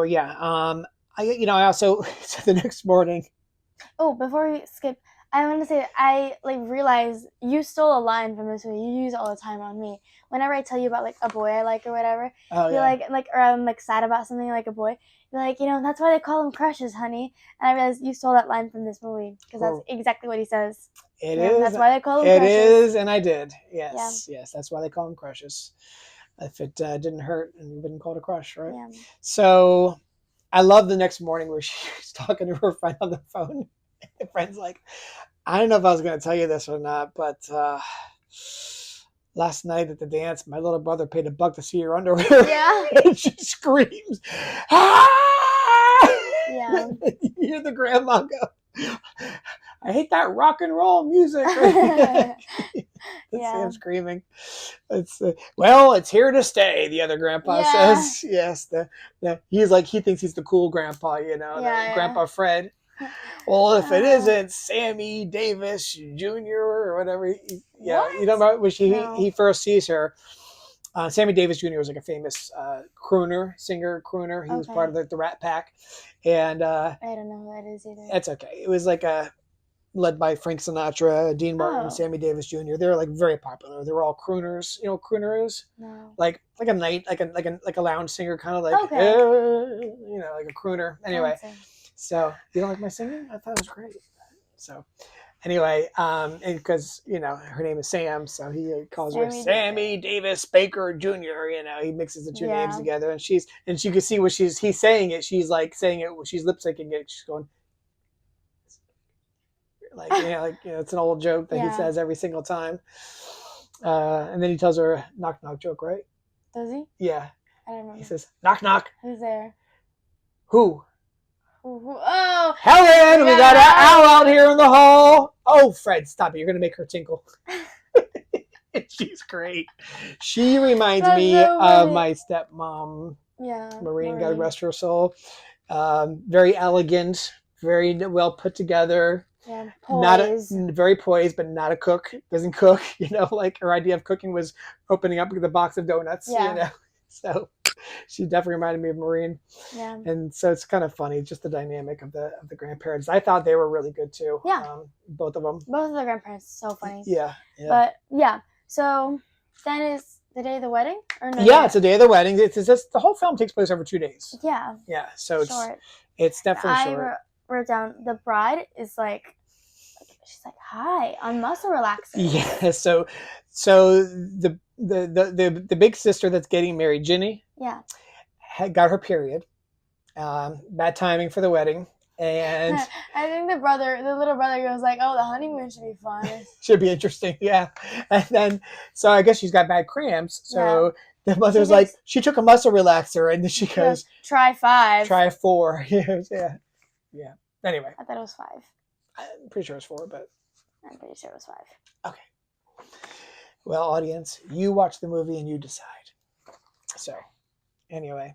yeah. I also so the next morning. Oh, before we skip, I want to say I realized you stole a line from this movie. You use it all the time on me. Whenever I tell you about like a boy I like or whatever, or I'm like sad about something like a boy, you're like, that's why they call them crushes, honey. And I realized you stole that line from this movie because that's exactly what he says. It is. That's why they call them crushes. It is, and I did. Yes. That's why they call them crushes. If it didn't hurt, and you wouldn't call it a crush, right? Yeah. So I love the next morning where she's talking to her friend on the phone. The friend's like, I don't know if I was going to tell you this or not, but last night at the dance, my little brother paid $1 to see your underwear. Yeah. And she screams, ah! Yeah. You hear the grandma go, I hate that rock and roll music. That's Sam screaming. It's here to stay, the other grandpa says. Yes. He thinks he's the cool grandpa, Grandpa Fred. Well, if it isn't Sammy Davis Jr. or whatever, you know about when he first sees her. Sammy Davis Jr. was like a famous singer crooner. He was part of the Rat Pack, and I don't know who that is either. That's okay. It was like led by Frank Sinatra, Dean Martin, Sammy Davis Jr. They were like very popular. They were all crooners. You know what crooner is? No. Like a night, like a lounge singer, kind of like like a crooner. Anyway. So you don't like my singing? I thought it was great. So anyway, and because her name is Sam, so he calls her Sammy Davis Baker Jr. He mixes the two names together, and she can see what he's saying it. She's like saying it. She's lip syncing it. She's going it's an old joke that he says every single time. And then he tells her a knock knock joke, right? Does he? Yeah. I don't remember. He says knock knock. Who's there? Who? Oh, Helen, we got an owl out here in the hall. Oh, Fred, stop it. You're going to make her tinkle. She's great. She reminds me of my stepmom, Maureen, God rest her soul. Very elegant, very well put together. Yeah, poised. Very poised, but not a cook. Doesn't cook. Like her idea of cooking was opening up the box of donuts. So she definitely reminded me of Maureen. Yeah. And so it's kind of funny, just the dynamic of the grandparents. I thought they were really good too. Yeah. Both of them. Both of the grandparents, so funny. Yeah. But so then is the day of the wedding? Or no? Yeah, it's the day of the wedding. It's just the whole film takes place over 2 days. Yeah. Yeah. So short. It's definitely short. I wrote down the bride is like, she's like, hi, on muscle relaxers. Yeah. So the big sister that's getting married, Ginny. Yeah. Had got her period. Bad timing for the wedding. And I think the little brother goes like, oh, the honeymoon should be fun. Should be interesting. Yeah. And then, so I guess she's got bad cramps. So the mother's she took a muscle relaxer, and then she goes, try 5. Try 4. Yeah. Yeah. Anyway. I thought it was 5. I'm pretty sure it's 4, but. I'm pretty sure it was 5. Okay. Well, audience, you watch the movie and you decide. So, anyway.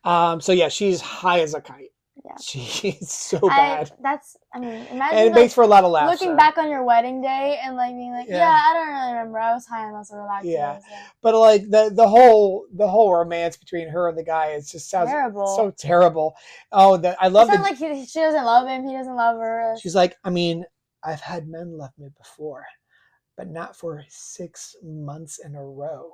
So yeah, she's high as a kite. Yeah. She's so bad. Imagine and it makes for a lot of laughs. Looking back on your wedding day and being like, I don't really remember. I was high on muscle relaxers. Yeah. But the whole romance between her and the guy, it just sounds so terrible. Oh, I love it. Like she doesn't love him. He doesn't love her. She's like, I've had men love me before, but not for 6 months in a row.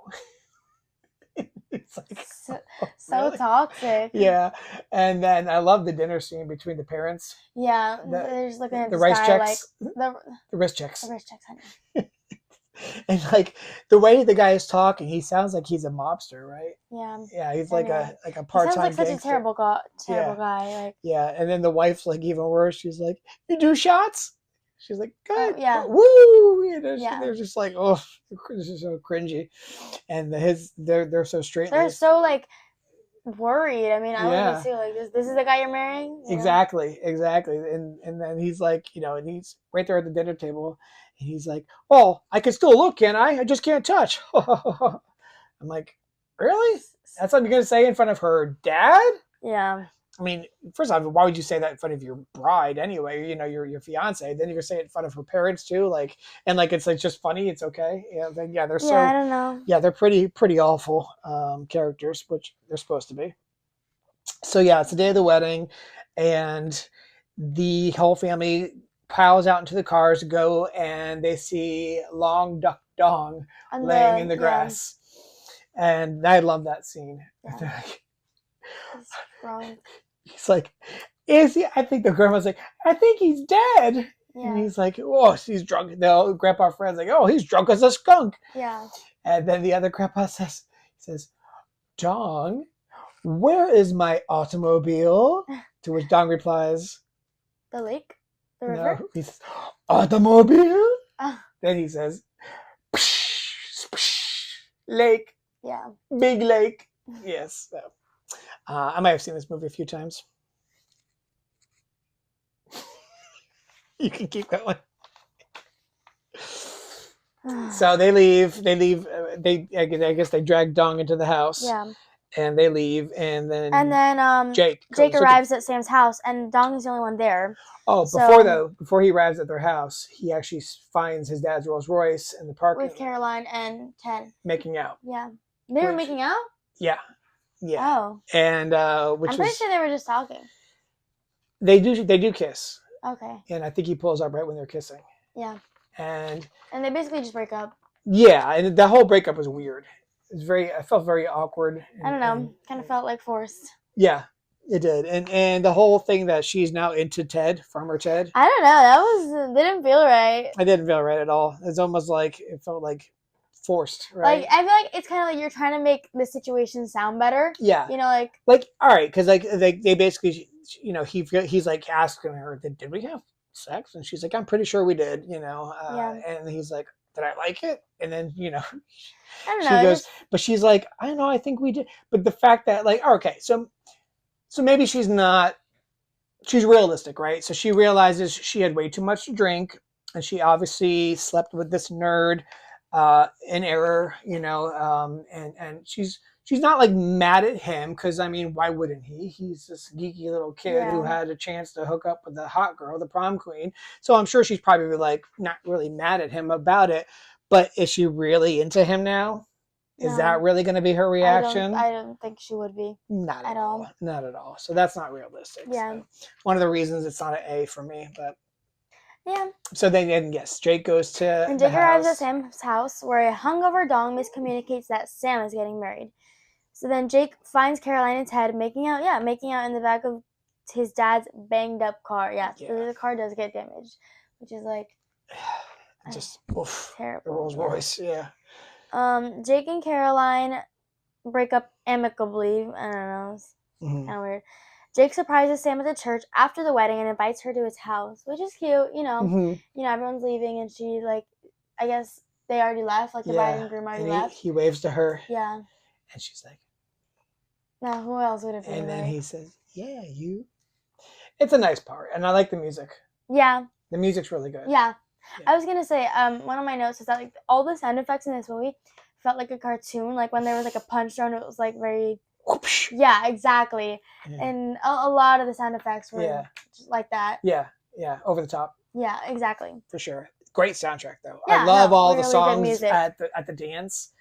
It's like, So, oh, so really? toxic. Yeah. And then I love the dinner scene between the parents. Yeah, The, they're just looking at the this rice guy like checks. the The wrist checks. wrist checks, honey. And like the way the guy is talking, he sounds like he's a mobster, right? Yeah. Yeah, he's I like know. a He sounds part-time like such a gangster. terrible guy. Yeah. Like, Yeah, and then the wife's like even worse. She's like, "You do shots?" She's like, "Good, yeah. woo!" You know, Yeah. they're just like, "Oh, this is so cringy," and they're so straight. They're so like worried. I mean, I would Yeah. be too. Like, this is the guy you're marrying? You know? Exactly, and then he's like, you know, and he's right there at the dinner table, and he's like, "Oh, I can still look, can I? I just can't touch." I'm like, really? That's what you're gonna say in front of her dad? Yeah. I mean, first off, why would you say that in front of your bride anyway? You know, your fiance. Then you're gonna say it in front of her parents too, like, and like it's like just funny. It's okay. Yeah, they're so. Yeah, I don't know. Yeah, they're pretty awful characters, which they're supposed to be. So yeah, it's the day of the wedding, and the whole family piles out into the cars to go, and they see Long Duck Dong laying in the grass, and I love that scene. Yeah. It's wrong. He's like, "Is he?" I think the grandma's like, "I think he's dead." Yeah. And he's like, "Oh, he's drunk." The grandpa friend's like, "Oh, he's drunk as a skunk." Yeah. And then the other grandpa says, "Dong, where is my automobile?" To which Dong replies, The lake? The river? "No." He says, "Automobile?" Oh. Then he says, "Psh, psh, lake, Yeah. big lake." Yes. So, I might have seen this movie a few times. You can keep going. So they leave. I guess they drag Dong into the house. Yeah. And they leave, and then Jake arrives at Sam's house, and Dong is the only one there. Oh, So, before he arrives at their house, he actually finds his dad's Rolls Royce in the parking with Caroline and Ted making out. Yeah, they were making out. Yeah. Oh. And I'm pretty sure they were just talking. They do kiss. Okay. And I think he pulls up right when they're kissing. Yeah. And they basically just break up. Yeah, and the whole breakup was weird. I felt very awkward. I don't know. Kind of felt like forced. Yeah, it did. And the whole thing that she's now into Ted, farmer Ted. I don't know. Didn't feel right. I didn't feel right at all. It's almost like it felt like forced, right? Like I feel like it's kind of like you're trying to make the situation sound better. Yeah. You know, like all right, because like they basically, you know, he's like asking her, did we have sex? And she's like, I'm pretty sure we did, you know. And he's like, did I like it? And then, you know, I don't she know. goes, but she's like, I don't know, I think we did. But the fact that like, okay, so maybe she's realistic, right? So she realizes she had way too much to drink, and she obviously slept with this nerd in error, you know, and she's not like mad at him, because I mean, why wouldn't he? He's this geeky little kid who had a chance to hook up with the hot girl, the prom queen. So I'm sure she's probably like not really mad at him about it. But is she really into him now? Is that really going to be her reaction? I don't think she would be. Not at all. Not at all. So that's not realistic. Yeah. So one of the reasons it's not an A for me, but yeah. So then, yes, Jake goes to and Jake arrives at Sam's house, where a hungover Dong miscommunicates that Sam is getting married. So then Jake finds Caroline and Ted making out in the back of his dad's banged up car. Yeah. So the car does get damaged, which is like just terrible. The Rolls Royce, yeah. Jake and Caroline break up amicably. I don't know. It's kind of weird. Jake surprises Sam at the church after the wedding and invites her to his house, which is cute. You know, everyone's leaving, and she I guess they already left. Like the bride and groom already left. He waves to her. Yeah. And she's like, "Now, who else would it be?" And then he says, "Yeah, you." It's a nice part, and I like the music. Yeah. The music's really good. Yeah. I was gonna say, one of my notes is that like all the sound effects in this movie felt like a cartoon. Like when there was like a punch thrown, it was like very. Whoosh. Yeah, exactly. Yeah. And a lot of the sound effects were just like that. Yeah, over the top. Yeah, exactly. For sure. Great soundtrack though. Yeah, I love all really the songs at the dance.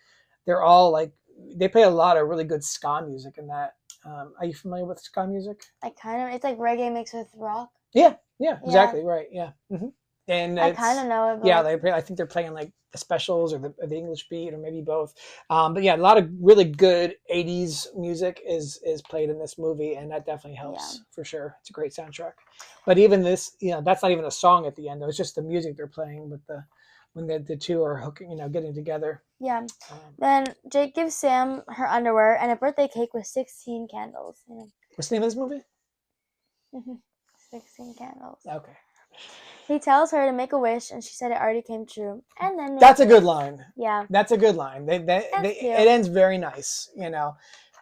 They're all like, they play a lot of really good ska music in that. Are you familiar with ska music? It's like reggae mixed with rock. Yeah, exactly, right, yeah. Mm-hmm. And I kind of know it. But yeah, I think they're playing like the specials or the English beat or maybe both. But yeah, a lot of really good 80s music is played in this movie, and that definitely helps for sure. It's a great soundtrack. But even this, that's not even a song at the end, though. It's just the music they're playing with when the two are hooking, getting together. Yeah. Then Jake gives Sam her underwear and a birthday cake with 16 candles. What's the name of this movie? 16 candles. Okay. He tells her to make a wish, and she said it already came true. And then that's a good line. Yeah, that's a good line. It ends very nice.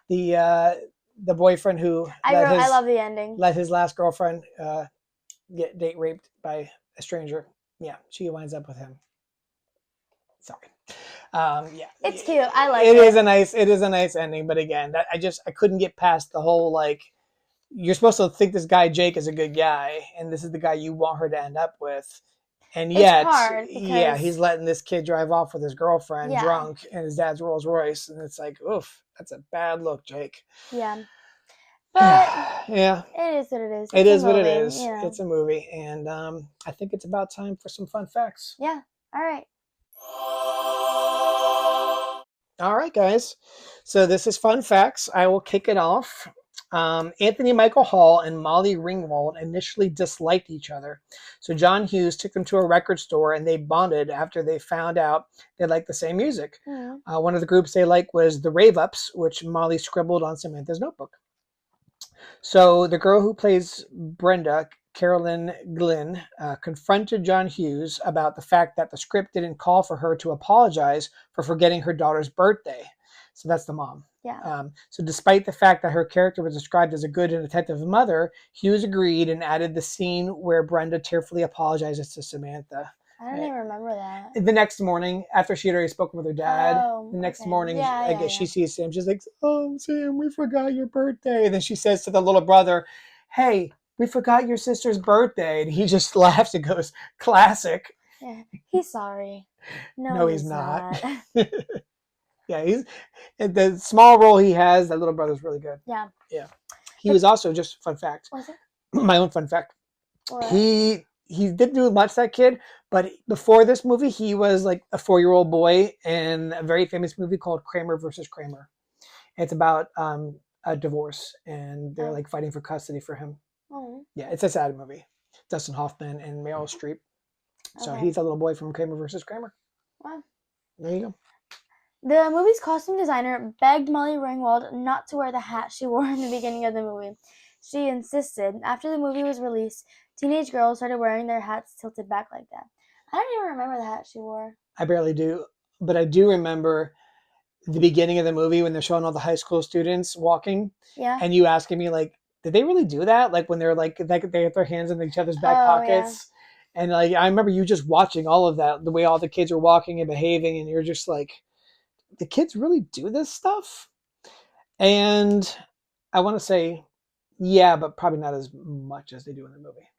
The boyfriend who I love the ending. Let his last girlfriend get date raped by a stranger. Yeah, she winds up with him. Sorry. Yeah, it's cute. I like it. It is a nice ending, but again, I couldn't get past the whole like. You're supposed to think this guy Jake is a good guy, and this is the guy you want her to end up with, and yet, he's letting this kid drive off with his girlfriend drunk in his dad's Rolls Royce, and it's like, oof, that's a bad look, Jake. Yeah, but yeah, it is what it is. It is what it is. It's a movie, and I think it's about time for some fun facts. Yeah. All right. All right, guys. So this is fun facts. I will kick it off. Anthony Michael Hall and Molly Ringwald initially disliked each other. So John Hughes took them to a record store and they bonded after they found out they liked the same music. Mm-hmm. One of the groups they liked was the Rave Ups, which Molly scribbled on Samantha's notebook. So the girl who plays Brenda, Carolyn Glynn, confronted John Hughes about the fact that the script didn't call for her to apologize for forgetting her daughter's birthday. So that's the mom. Yeah. So despite the fact that her character was described as a good and attentive mother, Hughes agreed and added the scene where Brenda tearfully apologizes to Samantha. I don't even remember that. The next morning, after she had already spoken with her dad, the next morning, I guess she sees Sam. She's like, "Oh, Sam, we forgot your birthday." And then she says to the little brother, "Hey, we forgot your sister's birthday." And he just laughs and goes, "Classic." Yeah, he's sorry. No, he's not. Yeah, he's the small role he has. That little brother's really good. Yeah. Yeah. He was also just fun fact. Was it? My own fun fact. What? He didn't do much, that kid, but before this movie, he was like a 4-year-old boy in a very famous movie called Kramer versus Kramer. It's about a divorce, and they're like fighting for custody for him. Oh. Yeah, it's a sad movie. Dustin Hoffman and Meryl Streep. So he's a little boy from Kramer versus Kramer. Wow. There you go. The movie's costume designer begged Molly Ringwald not to wear the hat she wore in the beginning of the movie. She insisted. After the movie was released, teenage girls started wearing their hats tilted back like that. I don't even remember the hat she wore. I barely do, but I do remember the beginning of the movie when they're showing all the high school students walking. Yeah. And you asking me, like, did they really do that? Like when they're like they have their hands in each other's back pockets. Yeah. And like I remember you just watching all of that, the way all the kids are walking and behaving, and you're just like, the kids really do this stuff? And I want to say, yeah, but probably not as much as they do in the movie.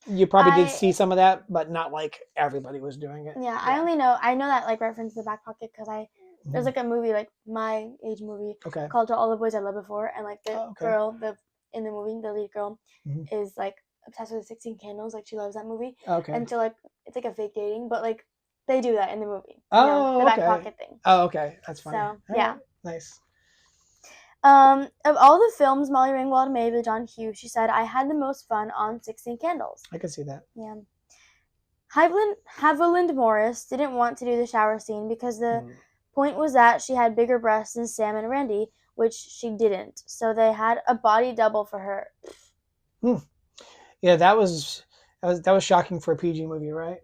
You probably did see some of that, but not like everybody was doing it. Yeah, I know that like reference to the back pocket because there's like a movie, like my age movie, called To All the Boys I Loved Before, and like the girl, in the movie, the lead girl, is like obsessed with 16 Candles, like she loves that movie. And so like it's like a fake dating, but like they do that in the movie. The back pocket thing. Oh, okay, that's funny. So yeah, nice. Of all the films Molly Ringwald made with John Hughes, she said, "I had the most fun on 16 Candles." I can see that. Yeah. Haviland Morris didn't want to do the shower scene because the point was that she had bigger breasts than Sam and Randy, which she didn't. So they had a body double for her. Yeah, that was shocking for a PG movie, right?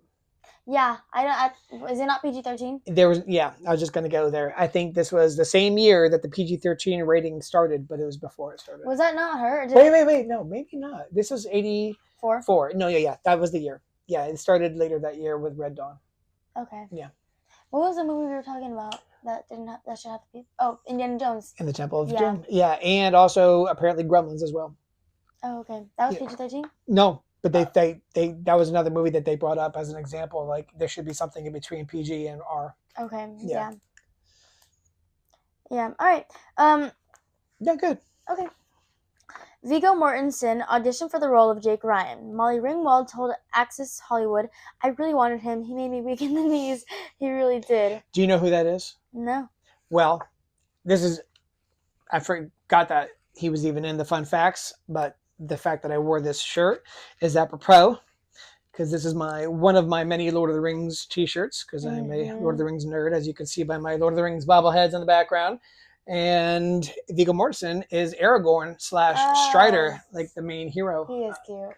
Yeah, is it not PG-13? I was just going to go there. I think this was the same year that the PG-13 rating started, but it was before it started. Was that not her? Wait. No, maybe not. This was 84. No, yeah. That was the year. Yeah, it started later that year with Red Dawn. Okay. Yeah. What was the movie we were talking about that should have to be? Oh, Indiana Jones. In the Temple of Doom. Yeah, and also apparently Gremlins as well. Oh, okay. That was PG-13? No. But they that was another movie that they brought up as an example. Like there should be something in between PG and R. Okay. Yeah. All right. Yeah. Good. Okay. Viggo Mortensen auditioned for the role of Jake Ryan. Molly Ringwald told Access Hollywood, "I really wanted him. He made me weak in the knees. He really did." Do you know who that is? No. Well, I forgot that he was even in the fun facts, but the fact that I wore this shirt is apropos, because this is one of my many Lord of the Rings t-shirts, because I'm a Lord of the Rings nerd, as you can see by my Lord of the Rings bobbleheads in the background. And Viggo Mortensen is Aragorn / Strider, like the main hero. He is cute.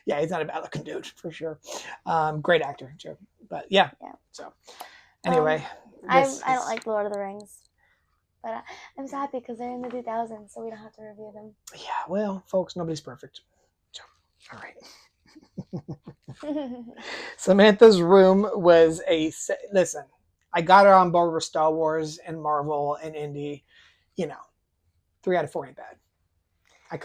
Yeah, he's not a bad looking dude for sure. Great actor too. But yeah. So anyway, I don't like Lord of the Rings, but I'm so happy because they're in the 2000s, so we don't have to review them. Yeah, well, folks, nobody's perfect. So, all right. Samantha's room was listen. I got her on board with Star Wars and Marvel and indie. 3 out of 4 ain't bad. I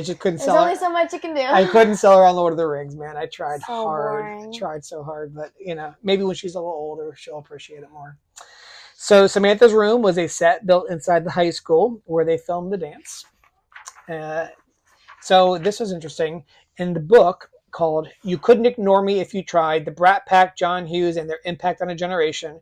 just couldn't sell her. There's only so much you can do. I couldn't sell her on Lord of the Rings, man. I tried So hard. boring. I tried so hard, but maybe when she's a little older, she'll appreciate it more. So Samantha's room was a set built inside the high school where they filmed the dance. So this was interesting. In the book called "You Couldn't Ignore Me If You Tried: The Brat Pack, John Hughes, and Their Impact on a Generation,"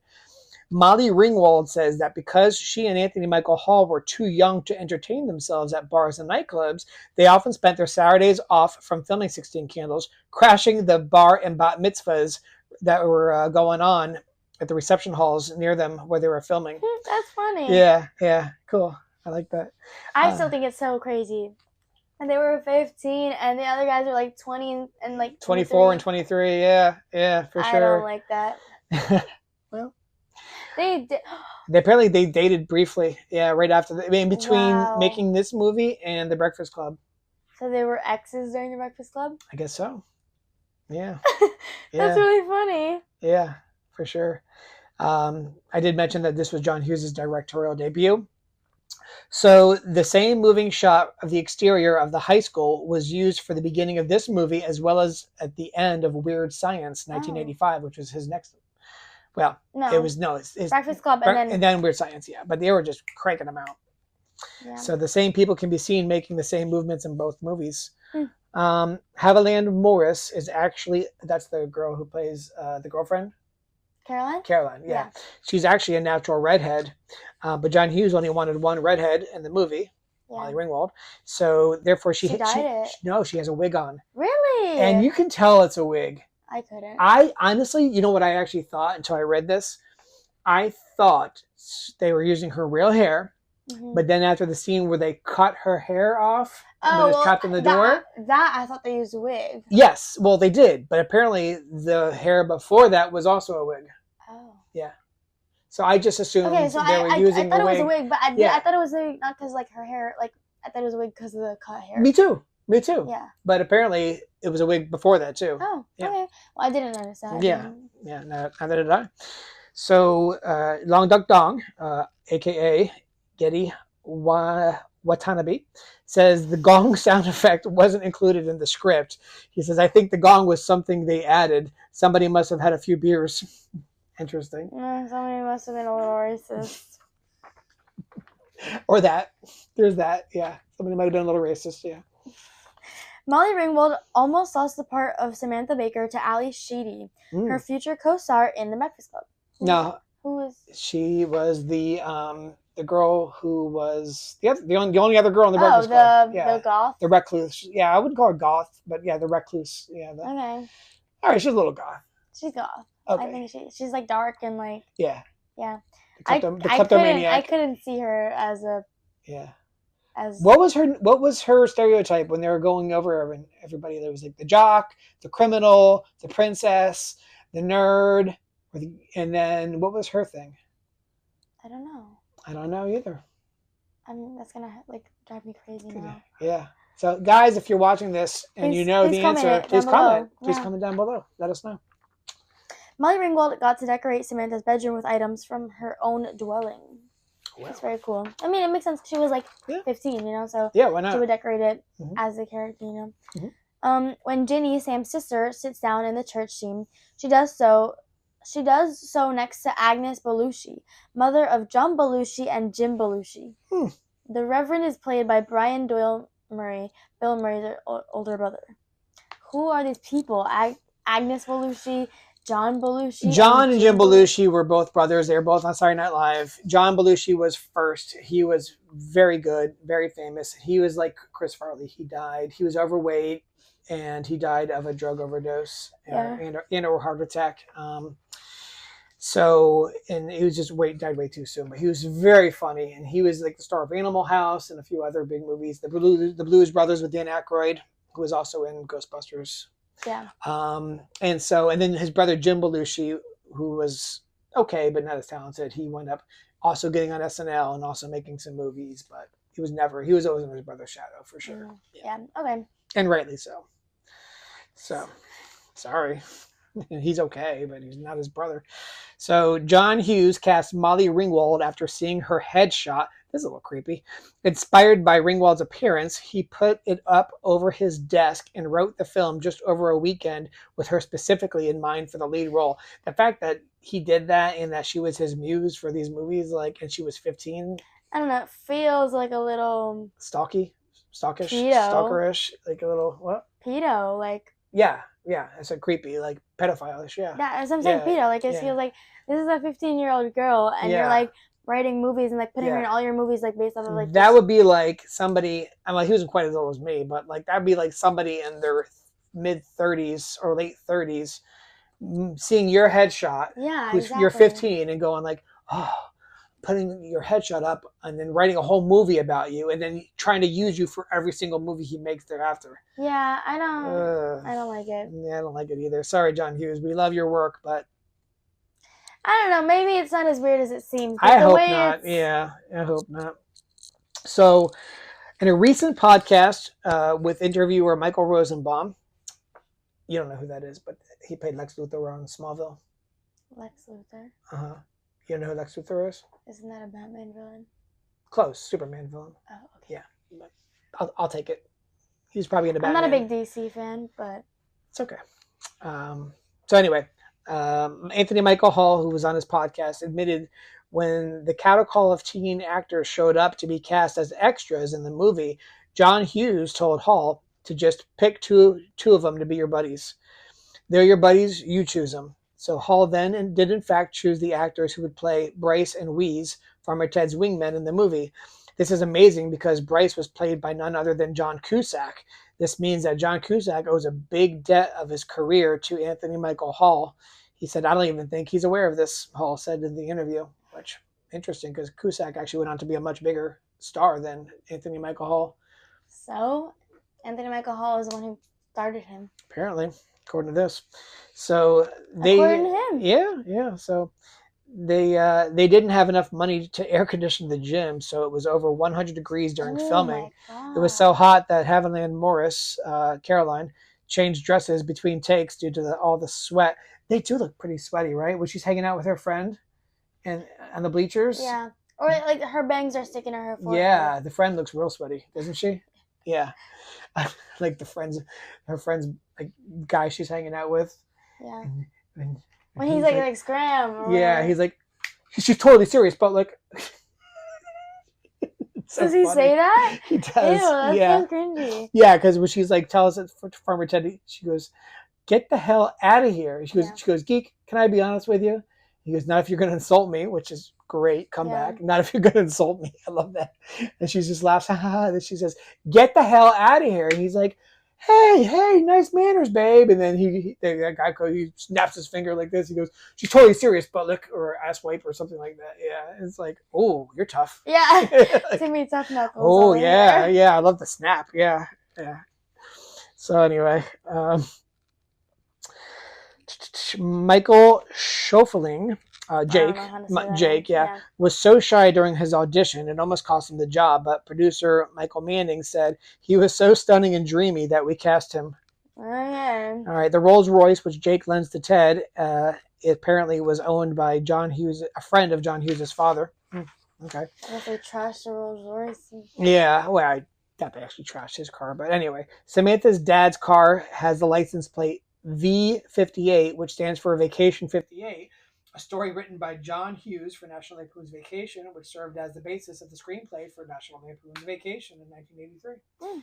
Molly Ringwald says that because she and Anthony Michael Hall were too young to entertain themselves at bars and nightclubs, they often spent their Saturdays off from filming 16 Candles, crashing the bar and bat mitzvahs that were going on at the reception halls near them where they were filming. That's funny. Yeah, cool. I like that. I still think it's so crazy. And they were 15, and the other guys are like 20 and like 24 and 23. Yeah, for sure. I don't like that. Well, they apparently they dated briefly. Yeah, right after in between Wow. making this movie and The Breakfast Club. So they were exes during The Breakfast Club? I guess so. Yeah. That's really funny. Yeah, for sure. I did mention that this was John Hughes' directorial debut. So the same moving shot of the exterior of the high school was used for the beginning of this movie, as well as at the end of Weird Science, 1985, which was his next. Well, No. it was it's Breakfast Club and then Weird Science, yeah. But they were just cranking them out. Yeah. So the same people can be seen making the same movements in both movies. Haviland Morris is that's the girl who plays the girlfriend. Caroline, yeah. She's actually a natural redhead, but John Hughes only wanted one redhead in the movie, Molly Ringwald. So therefore, she dyed it. No, she has a wig on. Really? And you can tell it's a wig. I couldn't. I honestly, you know what I actually thought until I read this? I thought they were using her real hair, but then after the scene where they cut her hair off, when it was trapped in the door. That I thought they used a wig. Yes, well they did, but apparently the hair before that was also a wig. Oh. Yeah. So I just assumed they were using I thought a wig. It was a wig, but I thought it was not because like her hair, like I thought it was a wig because of the cut hair. Me too. Yeah. But apparently it was a wig before that too. Oh, yeah. Okay. Well, I didn't notice that. Yeah. Neither did I. So Long Duck Dong, aka Getty Watanabe, says the gong sound effect wasn't included in the script. He says, "I think the gong was something they added. Somebody must have had a few beers." Interesting. Somebody must have been a little racist. Or that. There's that. Yeah. Somebody might have been a little racist. Yeah. Molly Ringwald almost lost the part of Samantha Baker to Ali Sheedy, her future co-star in The Breakfast Club. Who was? She was the girl who was the only other girl in The Breakfast Club. The goth? The recluse. Yeah, I wouldn't call her goth, but yeah, the recluse. Yeah. Okay. All right, she's a little goth. She's goth. Okay. I think she's like dark and like. Yeah. Yeah. The kleptomaniac. I couldn't see her as a. Yeah. As. What was her stereotype when they were going over everybody? There was like the jock, the criminal, the princess, the nerd, and then what was her thing? I don't know. I don't know either. I mean, that's gonna like drive me crazy now. Yeah. So, guys, if you're watching this and you know the answer, please comment. Please comment down below. Let us know. Molly Ringwald got to decorate Samantha's bedroom with items from her own dwelling. Wow. That's very cool. I mean, it makes sense. She was like 15, so why not? She would decorate it as a character, When Ginny, Sam's sister, sits down in the church scene, she does so next to Agnes Belushi, mother of John Belushi and Jim Belushi. The Reverend is played by Brian Doyle Murray, Bill Murray's older brother. Who are these people? Agnes Belushi, John Belushi, John and Jim Belushi were both brothers. They were both on Saturday Night Live. John Belushi was first. He was very good, very famous. He was like Chris Farley. He died. He was overweight, and he died of a drug overdose and a heart attack. And he was just died way too soon. But he was very funny, and he was like the star of Animal House and a few other big movies. The Blues Brothers with Dan Aykroyd, who was also in Ghostbusters. Yeah. And then his brother Jim Belushi, who was okay but not as talented, he wound up also getting on SNL and also making some movies. But he was always in his brother's shadow for sure. Yeah. Okay. And rightly so. So, sorry. He's okay, but he's not his brother. So John Hughes cast Molly Ringwald after seeing her headshot. This is a little creepy. Inspired by Ringwald's appearance, he put it up over his desk and wrote the film just over a weekend with her specifically in mind for the lead role. The fact that he did that and that she was his muse for these movies, and she was 15. I don't know. It feels like a little stalkish, pedo. stalkerish, like a little what? Pedo, like. Yeah, it's a creepy, like pedophile-ish, yeah. Yeah, that's what I'm saying, pedo. Like, it feels like this is a 15-year-old girl, and you're like writing movies and like putting her in all your movies, like based off of like. That would be like somebody. I'm like, he wasn't quite as old as me, but like that'd be like somebody in their mid 30s or late 30s, seeing your headshot. Yeah, exactly. You're 15 and going like, oh, putting your headshot up and then writing a whole movie about you and then trying to use you for every single movie he makes thereafter. Yeah, I don't like it. Yeah, I don't like it either. Sorry, John Hughes. We love your work, but I don't know. Maybe it's not as weird as it seems. I hope not. Yeah, I hope not. So, in a recent podcast with interviewer Michael Rosenbaum, you don't know who that is, but he played Lex Luthor on Smallville. Lex Luthor? Uh-huh. You know who Lex Luthor is? Isn't that a Batman villain? Close. Superman villain. Oh, okay. Yeah. I'll take it. He's probably in a Batman. I'm not a big DC fan, but... It's okay. So anyway, Anthony Michael Hall, who was on his podcast, admitted when the catacall of teen actors showed up to be cast as extras in the movie, John Hughes told Hall to just pick two of them to be your buddies. They're your buddies, you choose them. So Hall then did in fact choose the actors who would play Bryce and Wheeze, Farmer Ted's wingmen in the movie. This is amazing because Bryce was played by none other than John Cusack. This means that John Cusack owes a big debt of his career to Anthony Michael Hall. He said, I don't even think he's aware of this, Hall said in the interview, which interesting because Cusack actually went on to be a much bigger star than Anthony Michael Hall. So, Anthony Michael Hall is the one who started him. Apparently, according to this. So according to him. Yeah. So they didn't have enough money to air condition the gym, so it was over 100 degrees during filming. It was so hot that Haviland Morris, Caroline, changed dresses between takes due to all the sweat. They do look pretty sweaty, right? When she's hanging out with her friend and on the bleachers. Yeah. Or like her bangs are sticking to her forehead. Yeah, the friend looks real sweaty, doesn't she? Yeah. Like her friend's like guy she's hanging out with. Yeah. And when he's like scram. Yeah, he's like, she's totally serious, but like. So does he say that? He does. Ew, that's so cringy. Yeah, because when she's like, tells it for Farmer Ted, she goes, "Get the hell out of here." She goes, "Geek, can I be honest with you?" He goes, "Not if you're going to insult me," which is great. Come back. Not if you're going to insult me. I love that. And she just laughs. And she says, "Get the hell out of here." And he's like, hey, nice manners, babe. And then that guy he snaps his finger like this. He goes, "She's totally serious, but look," or ass wipe or something like that. Yeah, it's like, oh, you're tough. Yeah, Timmy Tough Knuckles. Oh yeah, I love the snap. Yeah. So anyway, Michael Schoeffling, Jake, was so shy during his audition it almost cost him the job. But producer Michael Manning said he was so stunning and dreamy that we cast him. Okay. All right, the Rolls Royce, which Jake lends to Ted, it apparently was owned by John Hughes, a friend of John Hughes' father. Okay. If they trashed the Rolls Royce. Yeah, well, I doubt they actually trashed his car, but anyway, Samantha's dad's car has the license plate V58, which stands for Vacation 58. a story written by John Hughes for National Lampoon's Vacation, which served as the basis of the screenplay for National Lampoon's Vacation in 1983.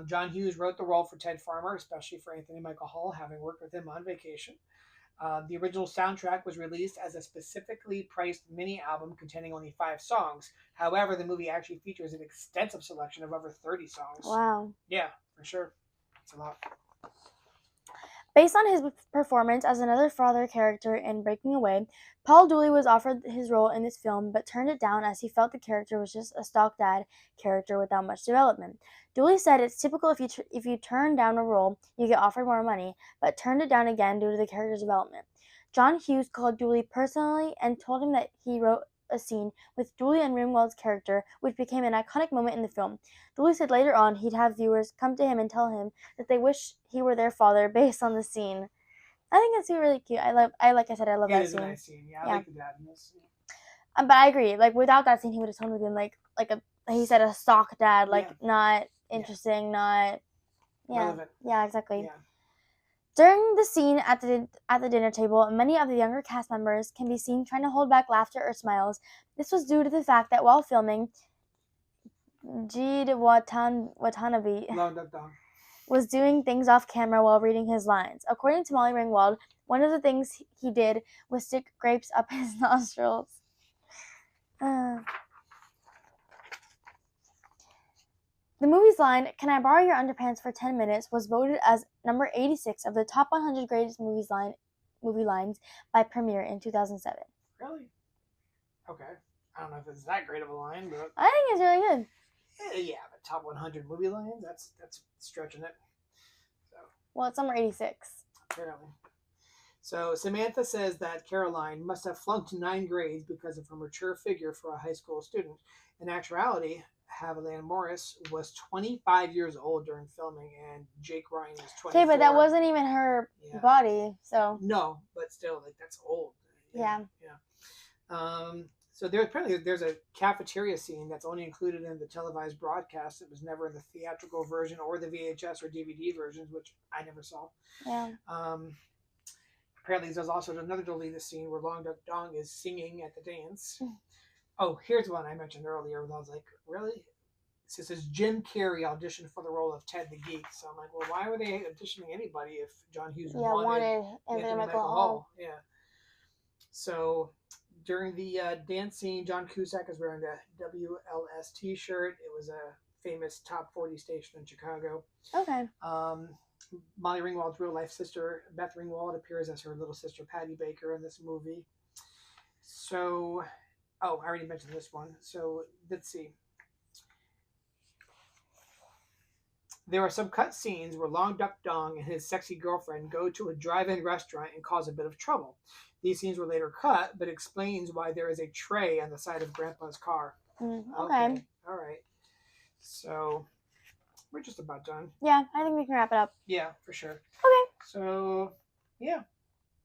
John Hughes wrote the role for Ted Farmer, especially for Anthony Michael Hall, having worked with him on Vacation. The original soundtrack was released as a specifically priced mini album containing only 5 songs. However, the movie actually features an extensive selection of over 30 songs. Wow. Yeah, for sure. It's a lot. Based on his performance as another father character in Breaking Away, Paul Dooley was offered his role in this film but turned it down as he felt the character was just a stock dad character without much development. Dooley said it's typical if you turn down a role, you get offered more money, but turned it down again due to the character's development. John Hughes called Dooley personally and told him that he wrote a scene with Dooley and Ringwald's character, which became an iconic moment in the film. Dooley said later on he'd have viewers come to him and tell him that they wish he were their father based on the scene. I think it's really cute. I love that scene. It is a nice scene. Yeah, I like the dad in this. But I agree. Like without that scene, he would have totally been like he said, a stock dad, not interesting, not relevant. Yeah, exactly. Yeah. During the scene at the dinner table, many of the younger cast members can be seen trying to hold back laughter or smiles. This was due to the fact that while filming, Watanabe was doing things off camera while reading his lines. According to Molly Ringwald, one of the things he did was stick grapes up his nostrils. The movie's line, "Can I borrow your underpants for 10 minutes?" was voted as number 86 of the top 100 greatest movie lines by Premiere in 2007. Really? Okay. I don't know if it's that great of a line, but I think it's really good. Yeah, but top 100 movie lines, that's stretching it. So. Well, it's number 86. Apparently. So Samantha says that Caroline must have flunked 9 grades because of her mature figure for a high school student. In actuality, Haviland Morris was 25 years old during filming, and Jake Ryan was 24. Okay, but that wasn't even her body, so. No, but still, that's old. Yeah. So there's a cafeteria scene that's only included in the televised broadcast. It was never in the theatrical version or the VHS or DVD versions, which I never saw. Yeah. Apparently, there's also another deleted scene where Long Duck Dong is singing at the dance. Oh, here's one I mentioned earlier. When I was like, really? So it says Jim Carrey auditioned for the role of Ted the Geek. So I'm like, well, why were they auditioning anybody if John Hughes wanted Anthony Michael Hall? Yeah. So during the dance scene, John Cusack is wearing a WLS t-shirt. It was a famous top 40 station in Chicago. Okay. Molly Ringwald's real life sister, Beth Ringwald, appears as her little sister, Patty Baker, in this movie. So, I already mentioned this one. So, let's see. There are some cut scenes where Long Duck Dong and his sexy girlfriend go to a drive-in restaurant and cause a bit of trouble. These scenes were later cut, but explains why there is a tray on the side of Grandpa's car. Okay. All right. So, we're just about done. Yeah, I think we can wrap it up. Yeah, for sure. Okay. So, yeah.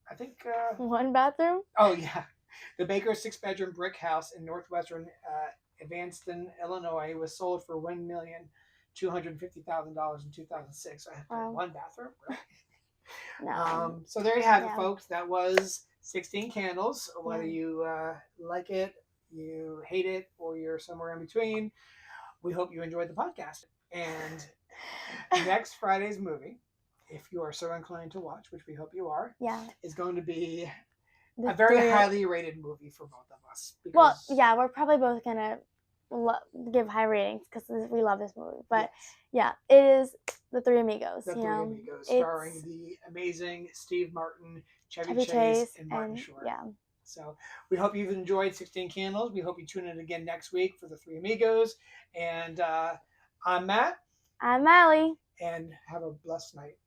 I think... one bathroom? Oh, yeah. The Baker 6-bedroom brick house in northwestern Evanston, Illinois was sold for $1,250,000 in 2006. I have one bathroom. No. So there you have it, folks. That was 16 Candles. Whether you like it, you hate it, or you're somewhere in between, we hope you enjoyed the podcast. And next Friday's movie, if you are so inclined to watch, which we hope you are, is going to be a very highly rated movie for both of us. Well, yeah, we're probably both going to give high ratings because we love this movie. But it is The Three Amigos. The Three Amigos, starring the amazing Steve Martin, Chevy Chase, and Martin Short. Yeah. So we hope you've enjoyed 16 Candles. We hope you tune in again next week for The Three Amigos. And I'm Matt. I'm Allie. And have a blessed night.